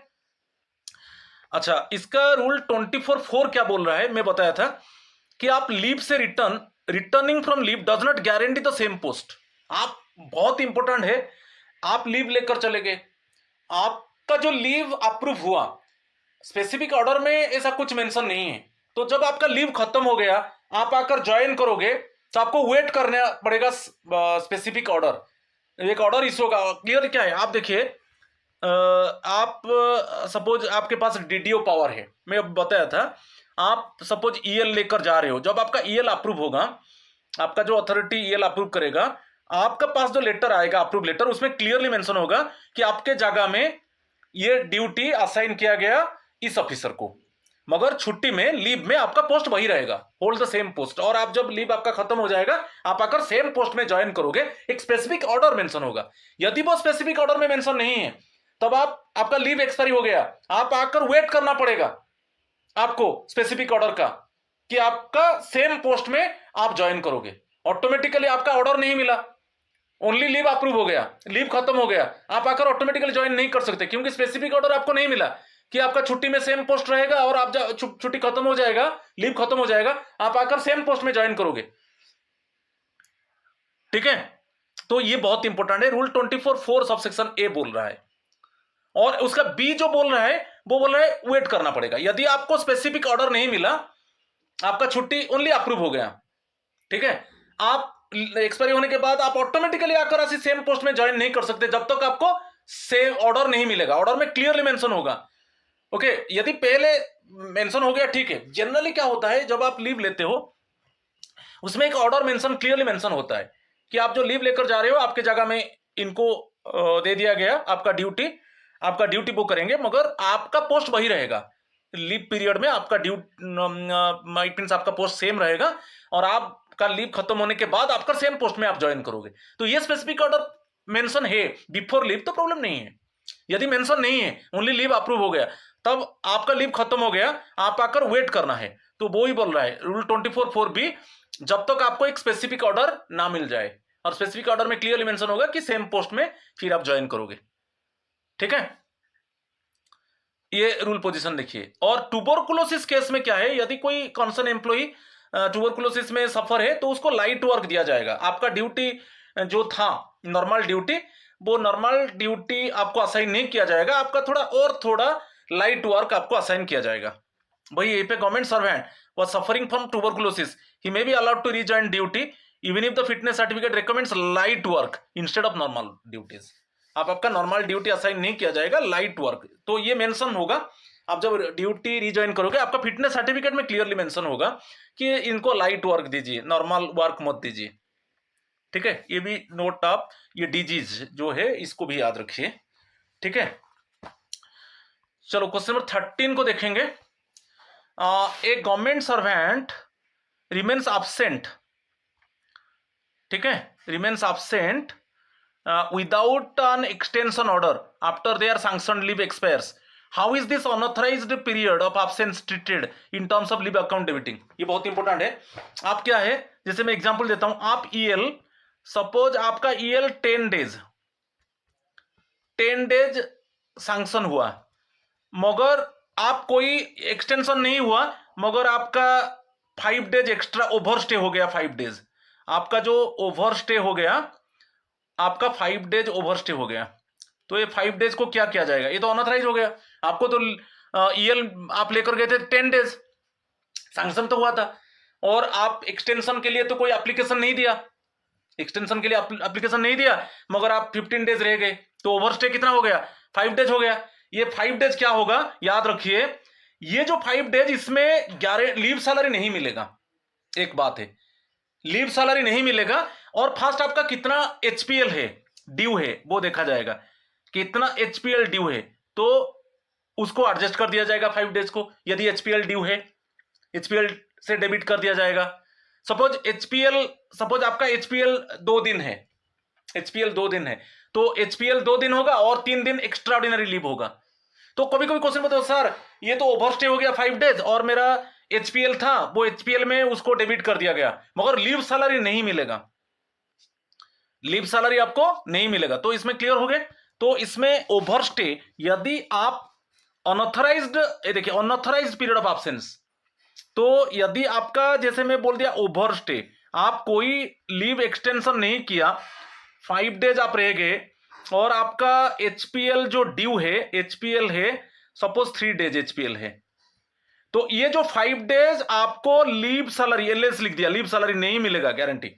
अच्छा, इसका रूल 24(4) क्या बोल रहा है, मैं बताया था कि आप लीव से returning from leave does not guarantee the same post. आप, बहुत इंपॉर्टेंट है, आप लीव लेकर चले गए, आपका जो लीव अप्रूव हुआ, स्पेसिफिक ऑर्डर में ऐसा कुछ मेंशन नहीं है, तो जब आपका लीव खत्म हो गया आप आकर ज्वाइन करोगे तो आपको वेट करना पड़ेगा स्पेसिफिक ऑर्डर, एक ऑर्डर इशू होगा। क्लियर क्या है, आप देखिए, आप सपोज आपके पास डीडीओ पावर है, मैं अब बताया था, आप सपोज ईएल लेकर जा रहे हो, जब आपका ईएल अप्रूव होगा, आपका जो अथॉरिटी ईएल अप्रूव करेगा, आपका पास जो लेटर आएगा अप्रूव लेटर, उसमें क्लियरली मेंशन होगा कि आपके जगह में ये ड्यूटी असाइन किया गया इस ऑफिसर को, मगर छुट्टी में लीव में आपका पोस्ट वही रहेगा, होल्ड द सेम पोस्ट। और आप जब लीव आपका खत्म हो जाएगा आप आकर सेम पोस्ट में ज्वाइन करोगे, एक स्पेसिफिक ऑर्डर मेंशन होगा। यदि वो स्पेसिफिक ऑर्डर में मेंशन नहीं है तब आपका लीव एक्सपायरी हो गया, आप आकर वेट करना पड़ेगा आपको स्पेसिफिक ऑर्डर का कि आपका सेम पोस्ट में आप ज्वाइन करोगे। ऑटोमेटिकली आपका ऑर्डर नहीं मिला, ओनली लीव अप्रूव हो गया, लीव खत्म हो गया, आप आकर ऑटोमेटिकली ज्वाइन नहीं कर सकते, क्योंकि स्पेसिफिक ऑर्डर आपको नहीं मिला कि आपका छुट्टी में सेम पोस्ट रहेगा और आप छुट्टी खत्म हो जाएगा, लीव खत्म हो जाएगा, आप आकर सेम पोस्ट में ज्वाइन करोगे, ठीक है। तो ये बहुत इंपॉर्टेंट है, रूल 24(4) सबसेक्शन ए बोल रहा है। और उसका बी जो बोल रहा है वो बोल रहा है वेट करना पड़ेगा। यदि आपको स्पेसिफिक ऑर्डर नहीं मिला, आपका छुट्टी ओनली अप्रूव हो गया, ठीक है, आप एक्सपायरी होने के बाद आप ऑटोमेटिकली आकर ऐसी सेम पोस्ट में ज्वाइन नहीं कर सकते जब तक आपको सेम ऑर्डर नहीं मिलेगा। ऑर्डर में क्लियरली मेंशन होगा, ओके। यदि पहले मेंशन हो गया, ठीक है। जनरली क्या होता है, जब आप लीव लेते हो उसमें एक ऑर्डर मेंशन क्लियरली मेंशन होता है कि आप जो लीव लेकर जा रहे हो आपके जगह में इनको दे दिया गया आपका ड्यूटी वो करेंगे, मगर आपका पोस्ट वही रहेगा। लीव पीरियड में आपका इट मीन्स आपका पोस्ट सेम रहेगा, और आपका लीव खत्म होने के बाद आपका सेम पोस्ट में आप ज्वाइन करोगे। तो ये स्पेसिफिक ऑर्डर मेंशन है बिफोर लीव तो प्रॉब्लम नहीं है। यदि मेंशन नहीं है, ओनली लीव अप्रूव हो गया, तब आपका लीव खत्म हो गया, आप आकर वेट करना है। तो वो ही बोल रहा है रूल 24(4)B, जब तक आपको एक स्पेसिफिक ऑर्डर ना मिल जाए, और स्पेसिफिक ऑर्डर में क्लियरली मेंशन होगा कि सेम पोस्ट में फिर आप ज्वाइन करोगे। ठीक है, ये रूल पोजीशन देखिए। और ट्यूबरकुलोसिस केस में क्या है, यदि कोई कंसर्न एम्प्लॉई ट्यूबरकुलोसिस में सफर है तो उसको लाइट वर्क दिया जाएगा। आपका ड्यूटी जो था नॉर्मल ड्यूटी, वो नॉर्मल ड्यूटी आपको असाइन नहीं किया जाएगा, आपका थोड़ा लाइट वर्क आपको असाइन किया जाएगा। भाई यहीं पे government servant was suffering from tuberculosis, he may be allowed to rejoin duty even if the fitness certificate recommends light work instead of normal duties। आपका नॉर्मल ड्यूटी असाइन नहीं किया जाएगा, लाइट वर्क। तो ये मेंशन होगा, आप जब duty rejoin करोगे आपका फिटनेस सर्टिफिकेट में क्लियरली मेंशन होगा कि इनको लाइट वर्क दीजिए, नॉर्मल वर्क मत दीजिए। ठीक है, ये भी नोट आप, ये डिजीज जो है इसको भी याद रखिए। ठीक है, चलो क्वेश्चन नंबर 13 को देखेंगे। ए गवर्नमेंट सर्वेंट रिमेन्स absent, ठीक है, remains absent without an extension order after their sanctioned leave expires, how is this unauthorized period of absence treated in terms of leave account debiting। ये बहुत important है। आप क्या है, जैसे मैं एग्जांपल देता हूं, आप EL, सपोज आपका EL 10 डेज सैंक्शन हुआ, मगर आप कोई एक्सटेंशन नहीं हुआ, मगर आपका 5 डेज एक्स्ट्रा ओवर स्टे हो गया। 5 डेज आपका जो ओवर स्टे हो गया, आपका 5 डेज ओवर स्टे हो गया, तो ये 5 डेज को क्या किया जाएगा, ये तो अनऑथराइज हो गया। आपको तो EL आप लेकर गए थे 10 डेज, सैंक्शन तो हुआ था, और आप एक्सटेंशन के लिए तो कोई एप्लीकेशन नहीं दिया, एक्सटेंशन के लिए एप्लीकेशन नहीं दिया, मगर आप 15 डेज रह गए, तो ओवर स्टे कितना हो गया, 5 डेज हो गया। ये 5 डेज क्या होगा, याद रखिए, ये जो 5 डेज इसमें 11 लीव सैलरी नहीं मिलेगा। एक बात है, लीव सैलरी नहीं मिलेगा, और फर्स्ट आपका कितना HPL है, ड्यू है, वो देखा जाएगा, कितना HPL ड्यू है, तो उसको एडजस्ट कर दिया जाएगा 5 डेज को। यदि HPL ड्यू है, HPL से डेबिट कर दिया जाएगा। सपोज आपका HPL 2 दिन है, HPL 2 दिन है, तो HPL 2 दिन होगा और 3 दिन एक्स्ट्रा ऑर्डिनरी लीव होगा। तो कभी कभी क्वेश्चन बताओ सर, ये तो ओवरस्टे हो गया 5 डेज, और मेरा HPL था, वो HPL में उसको डेबिट कर दिया गया, मगर लीव सैलरी नहीं मिलेगा, लीव सैलरी आपको नहीं मिलेगा। तो इसमें क्लियर हो गए। तो इसमें ओवरस्टे, यदि आप अनऑथराइज्ड, देखिए अनऑथराइज्ड पीरियड ऑफ एब्सेंस, तो यदि आपका, जैसे मैं बोल दिया ओवरस्टे, आप कोई लीव एक्सटेंशन नहीं किया, 5 डेज आप रह गए, और आपका HPL जो ड्यू है, HPL है सपोज 3 डेज HPL है, तो ये जो 5 डेज आपको लीव सैलरी, LS लिख दिया, लीव सैलरी नहीं मिलेगा गारंटी।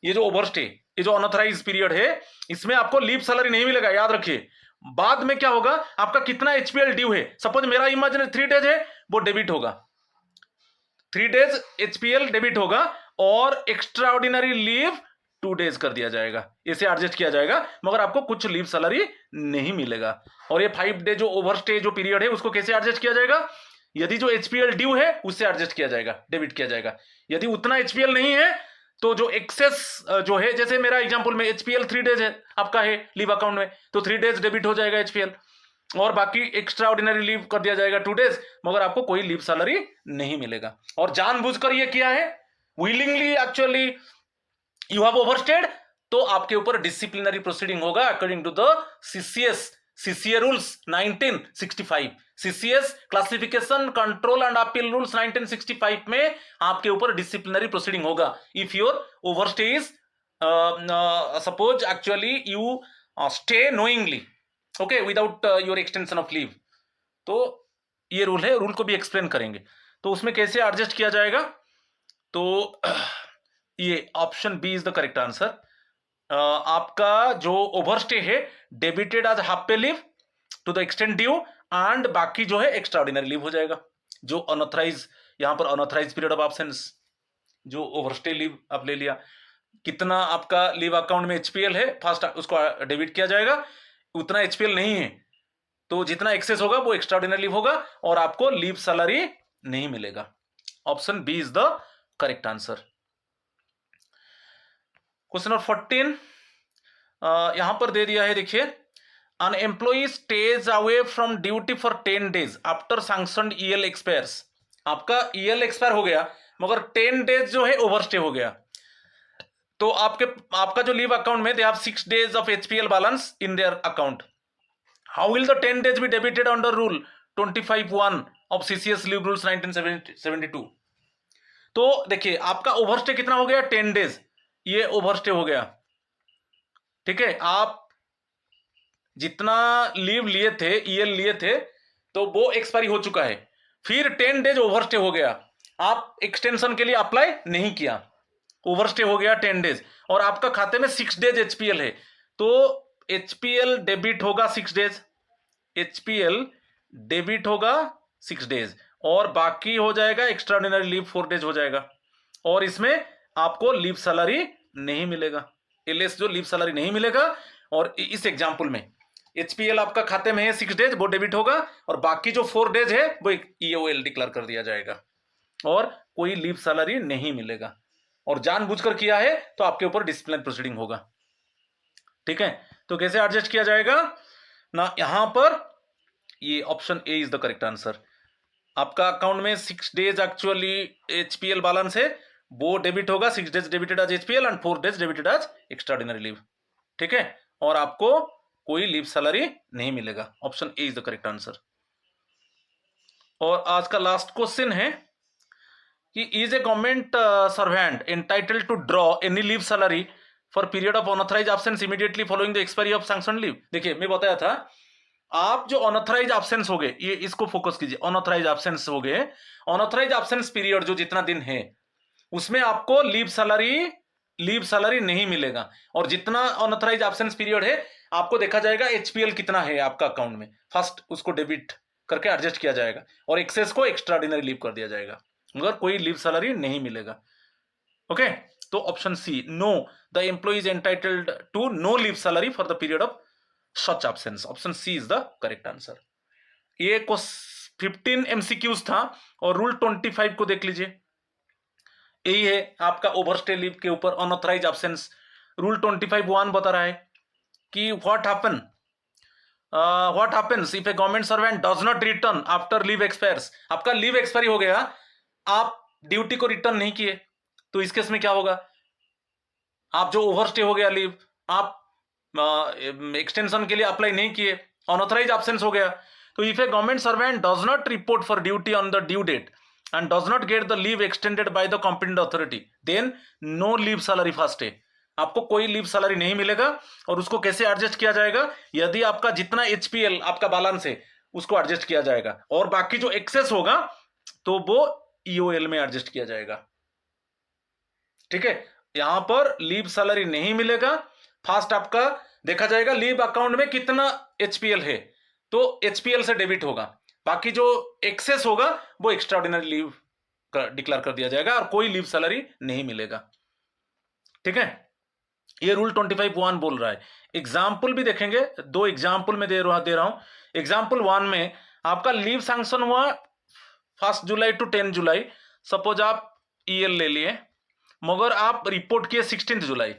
ये जो ओवरस्टे, ये जो अनऑथराइज पीरियड है, इसमें आपको लीव सैलरी नहीं मिलेगा, याद रखिए। बाद में क्या होगा, आपका कितना HPL ड्यू है, सपोज मेरा इमेजिनरी 3 डेज है, वो डेबिट होगा, 3 डेज HPL डेबिट होगा, और एक्स्ट्रा ऑर्डिनरी लीव 2 डेज कर दिया जाएगा, इसे एडजस्ट किया जाएगा, मगर आपको कुछ लीव सैलरी नहीं मिलेगा। और ये 5 डे जो ओवरस्टे जो पीरियड है, उसको कैसे एडजस्ट किया जाएगा, यदि जो HPL ड्यू है उससे एडजस्ट किया जाएगा, डेबिट किया जाएगा। यदि उतना HPL नहीं है, तो जो एक्सेस जो है, जैसे मेरा एग्जांपल में HPL 3 डेज है आपका है लीव अकाउंट में, तो 3 डेज डेबिट हो जाएगा HPL, और बाकी एक्स्ट्रा ऑर्डिनरी लीव कर दिया जाएगा 2 डेज, मगर आपको कोई लीव सैलरी नहीं मिलेगा। और जानबूझकर ये किया है, willingly actually you have overstayed, तो आपके ऊपर डिसिप्लिनरी प्रोसीडिंग होगा according to the CCA rules 1965, CCS classification control and appeal rules 1965 में आपके ऊपर डिसिप्लिनरी प्रोसीडिंग होगा if your overstay is suppose actually you stay knowingly, okay, without your extension of leave. तो ये रूल है, rule को भी एक्सप्लेन करेंगे। तो उसमें कैसे एडजस्ट किया जाएगा, तो ये option B is the correct answer. आपका जो ओवरस्टे है debited as half pay leave to the extent due, and बाकी जो है एक्स्ट्रा ऑर्डिनरी लीव हो जाएगा। जो अनऑथराइज, यहां पर अनऑथराइज पीरियड ऑफ एब्सेंस, जो ओवरस्टे लीव आप ले लिया, कितना आपका लीव अकाउंट में एचपीएल है, फर्स्ट उसको डेबिट किया जाएगा। उतना एचपीएल नहीं है तो जितना एक्सेस होगा वो एक्स्ट्राऑर्डिनरी लीव होगा और आपको लीव सैलरी नहीं मिलेगा। Option B is the correct answer. Question number 14 यहां पर दे दिया है, देखिए, an employee stays away from duty for 10 days after sanctioned EL expires। आपका EL एक्सपायर हो गया मगर 10 डेज जो है ओवरस्टे हो गया, तो आपका जो लीव अकाउंट में they have 6 days of HPL balance in their account। How will the 10 days be debited under rule 25(1) of CCS Leave Rules 1972? तो देखिए आपका ओवरस्टे कितना हो गया, 10 डेज, ये ओवरस्टे हो गया। ठीक है, आप जितना लीव लिए थे, ईएल लिए थे, तो वो एक्सपायरी हो चुका है, फिर 10 डेज ओवरस्टे हो गया, आप एक्सटेंशन के लिए अप्लाई नहीं किया, ओवरस्टे हो गया 10 डेज और आपका खाते में 6 डेज एचपीएल है, तो एचपीएल डेबिट होगा 6 डेज, एचपीएल डेबिट होगा 6 डेज और बाकी हो जाएगा एक्स्ट्राऑर्डिनरी लीव 4 डेज हो जाएगा और इसमें आपको लीव सैलरी नहीं मिलेगा, एलएस जो लीव सैलरी नहीं मिलेगा। और इस एग्जांपल में एचपीएल आपका खाते में है 6 डेज, वो डेबिट होगा और बाकी जो 4 डेज है वो ईओएल डिक्लेयर कर दिया जाएगा और कोई लीव सैलरी नहीं मिलेगा और जानबूझकर किया है तो आपके ऊपर डिसिप्लिन प्रोसीडिंग होगा। ठीक है, तो कैसे एडजस्ट किया जाएगा ना, यहां पर ये option A is the correct answer. आपका अकाउंट में 6 डेज एक्चुअली एचपीएल बैलेंस है, वो डेबिट होगा, 6 days debited as HPL and 4 days debited as extraordinary leave. ठीक है, और आपको कोई लीव सैलरी नहीं मिलेगा। Option A is the correct answer. और आज का लास्ट क्वेश्चन है कि is a government servant entitled to draw any leave salary for period of unauthorised absence immediately following the expiry of sanctioned leave. देखिए मैं बताया था, आप जो अनऑथराइज एब्सेंस हो गए, ये इसको फोकस कीजिए, अनऑथराइज एब्सेंस हो गए, अनऑथराइज एब्सेंस पीरियड जो जितना दिन है उसमें आपको लीव सैलरी नहीं मिलेगा और जितना अनऑथराइज एब्सेंस पीरियड है आपको देखा जाएगा एचपीएल कितना है आपका अकाउंट में, फर्स्ट उसको डेबिट करके एडजस्ट किया जाएगा और एक्सेस को एक्स्ट्राऑर्डिनरी लीव कर दिया जाएगा, मगर कोई लीव सैलरी नहीं मिलेगा। ओके, तो option C, no, the employee is entitled to no leave salary for the period of such absence. Option C is the correct answer. ये 15 एमसीक्यूज था और रूल 25 को देख लीजिए, यही है आपका ओवरस्टे लीव के ऊपर अनऑथराइज एब्सेंस। रूल 25(1) बता रहा है कि what happens if a government servant does not return after leave expires. आपका लीव एक्सपायरी हो गया, आप ड्यूटी को रिटर्न नहीं किए, तो इस केस में क्या होगा, आप जो ओवरस्टे हो गया लीव, आप एक्सटेंशन के लिए अप्लाई नहीं किए, अनऑथराइज एब्सेंस हो गया, तो if a government servant does not report for duty on the due date and does not get the leave extended by the competent authority, then no leave salary first है, आपको कोई leave salary नहीं मिलेगा। और उसको कैसे adjust किया जाएगा, यदि आपका जितना एचपीएल आपका बैलेंस है उसको एडजस्ट किया जाएगा और बाकी जो एक्सेस होगा तो वो ईओएल में एडजस्ट किया जाएगा। ठीक है, यहां पर लीव सैलरी नहीं मिलेगा, फर्स्ट आपका देखा जाएगा लीव अकाउंट में कितना एचपीएल है तो एचपीएल से डेबिट होगा, बाकी जो एक्सेस होगा वो एक्स्ट्राऑर्डिनरी लीव डिक्लेयर कर दिया जाएगा और कोई लीव सैलरी नहीं मिलेगा। ठीक है, ये रूल 25(1) बोल रहा है। एग्जाम्पल भी देखेंगे, 2 एग्जाम्पल में दे रहा हूं। एग्जाम्पल 1 में आपका लीव सैंक्शन हुआ 1 जुलाई टू 10 जुलाई, सपोज आप ईएल ले लिए मगर आप रिपोर्ट किए 16 जुलाई,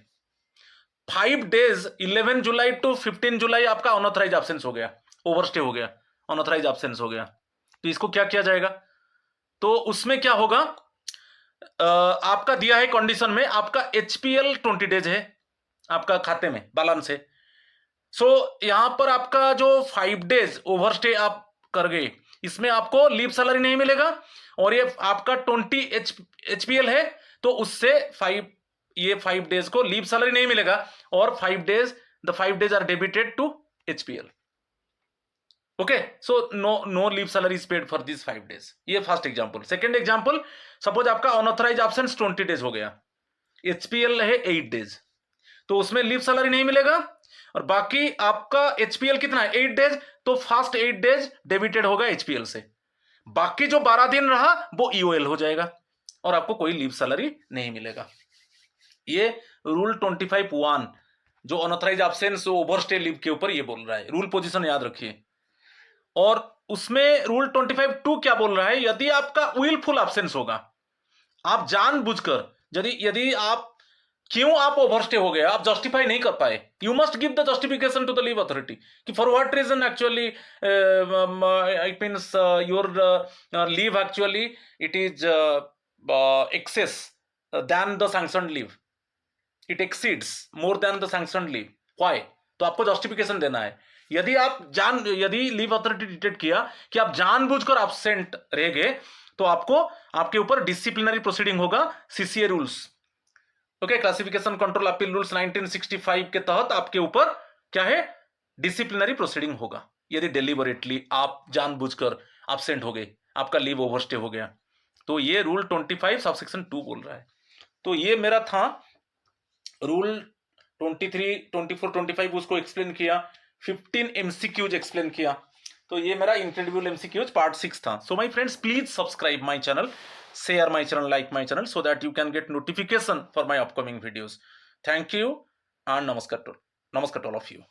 5 डेज 11 जुलाई टू 15 जुलाई आपका अनऑथराइज एब्सेंस हो गया, ओवरस्टे हो गया, अनऑथराइज एब्सेंस हो गया, तो इसको क्या किया जाएगा, तो उसमें क्या होगा, आपका दिया है कंडीशन में आपका एचपीएल 20 डेज है आपका खाते में बैलेंस है, सो यहां पर आपका जो 5 डेज ओवरस्टे आप कर गए इसमें आपको लीव सैलरी नहीं मिलेगा और ये आपका 20 एचपीएल है तो उससे 5 डेज को लीव सैलरी नहीं मिलेगा और 5 days are debited to HPL. Okay, so no leave salary is paid for this 5 days. ये first example. Second example, suppose आपका अनऑथराइज एब्सेंस 20 डेज हो गया, एचपीएल है 8 डेज, तो उसमें लीव सैलरी नहीं मिलेगा और बाकी आपका एचपीएल कितना है 8 डेज, तो फर्स्ट 8 डेज डेबिटेड होगा एचपीएल से, बाकी जो 12 दिन रहा वो ईओएल हो जाएगा और आपको कोई लीव सैलरी नहीं मिलेगा। ये रूल 25(1) जो अनऑथराइज एब्सेंस ओवरस्टे लीव के ऊपर ये बोल रहा है, रूल पोजीशन याद रखिए। और उसमें रूल 25(2) क्या बोल रहा है, यदि आपका विलफुल एब्सेंस होगा, आप जानबूझकर, यदि यदि आप क्यों आप ओवरस्टे हो गए, आप जस्टिफाई नहीं कर पाए, you must give the justification to the leave authority कि for what reason actually it means your leave actually it is excess than the sanctioned leave, it exceeds more than the sanctioned leave, why, तो आपको justification देना है। यदि leave authority detect किया कि आप जानबूझकर एब्सेंट रह गए, तो आपके ऊपर डिसिप्लिनरी प्रोसीडिंग होगा, CCA rules, okay, classification control appeal rules 1965 के तहत आपके ऊपर क्या है, डिसिप्लिनरी प्रोसीडिंग होगा, यदि डेलिबरेटली आप जानबूझकर एब्सेंट हो गए, आपका लीव ओवरस्टे हो गया। तो ये रूल 25 सबसेक्शन 2 बोल रहा है। तो ये मेरा था रूल 23, 24, 25 उसको एक्सप्लेन किया, 15 एमसीक्यूज एक्सप्लेन किया। तो ये मेरा इनक्रेडिबल एमसीक्यूज पार्ट 6 था। So my friends, please subscribe my channel, share my channel, like my channel, so that you can get notification for my upcoming videos. Thank you and namaskar to all of you.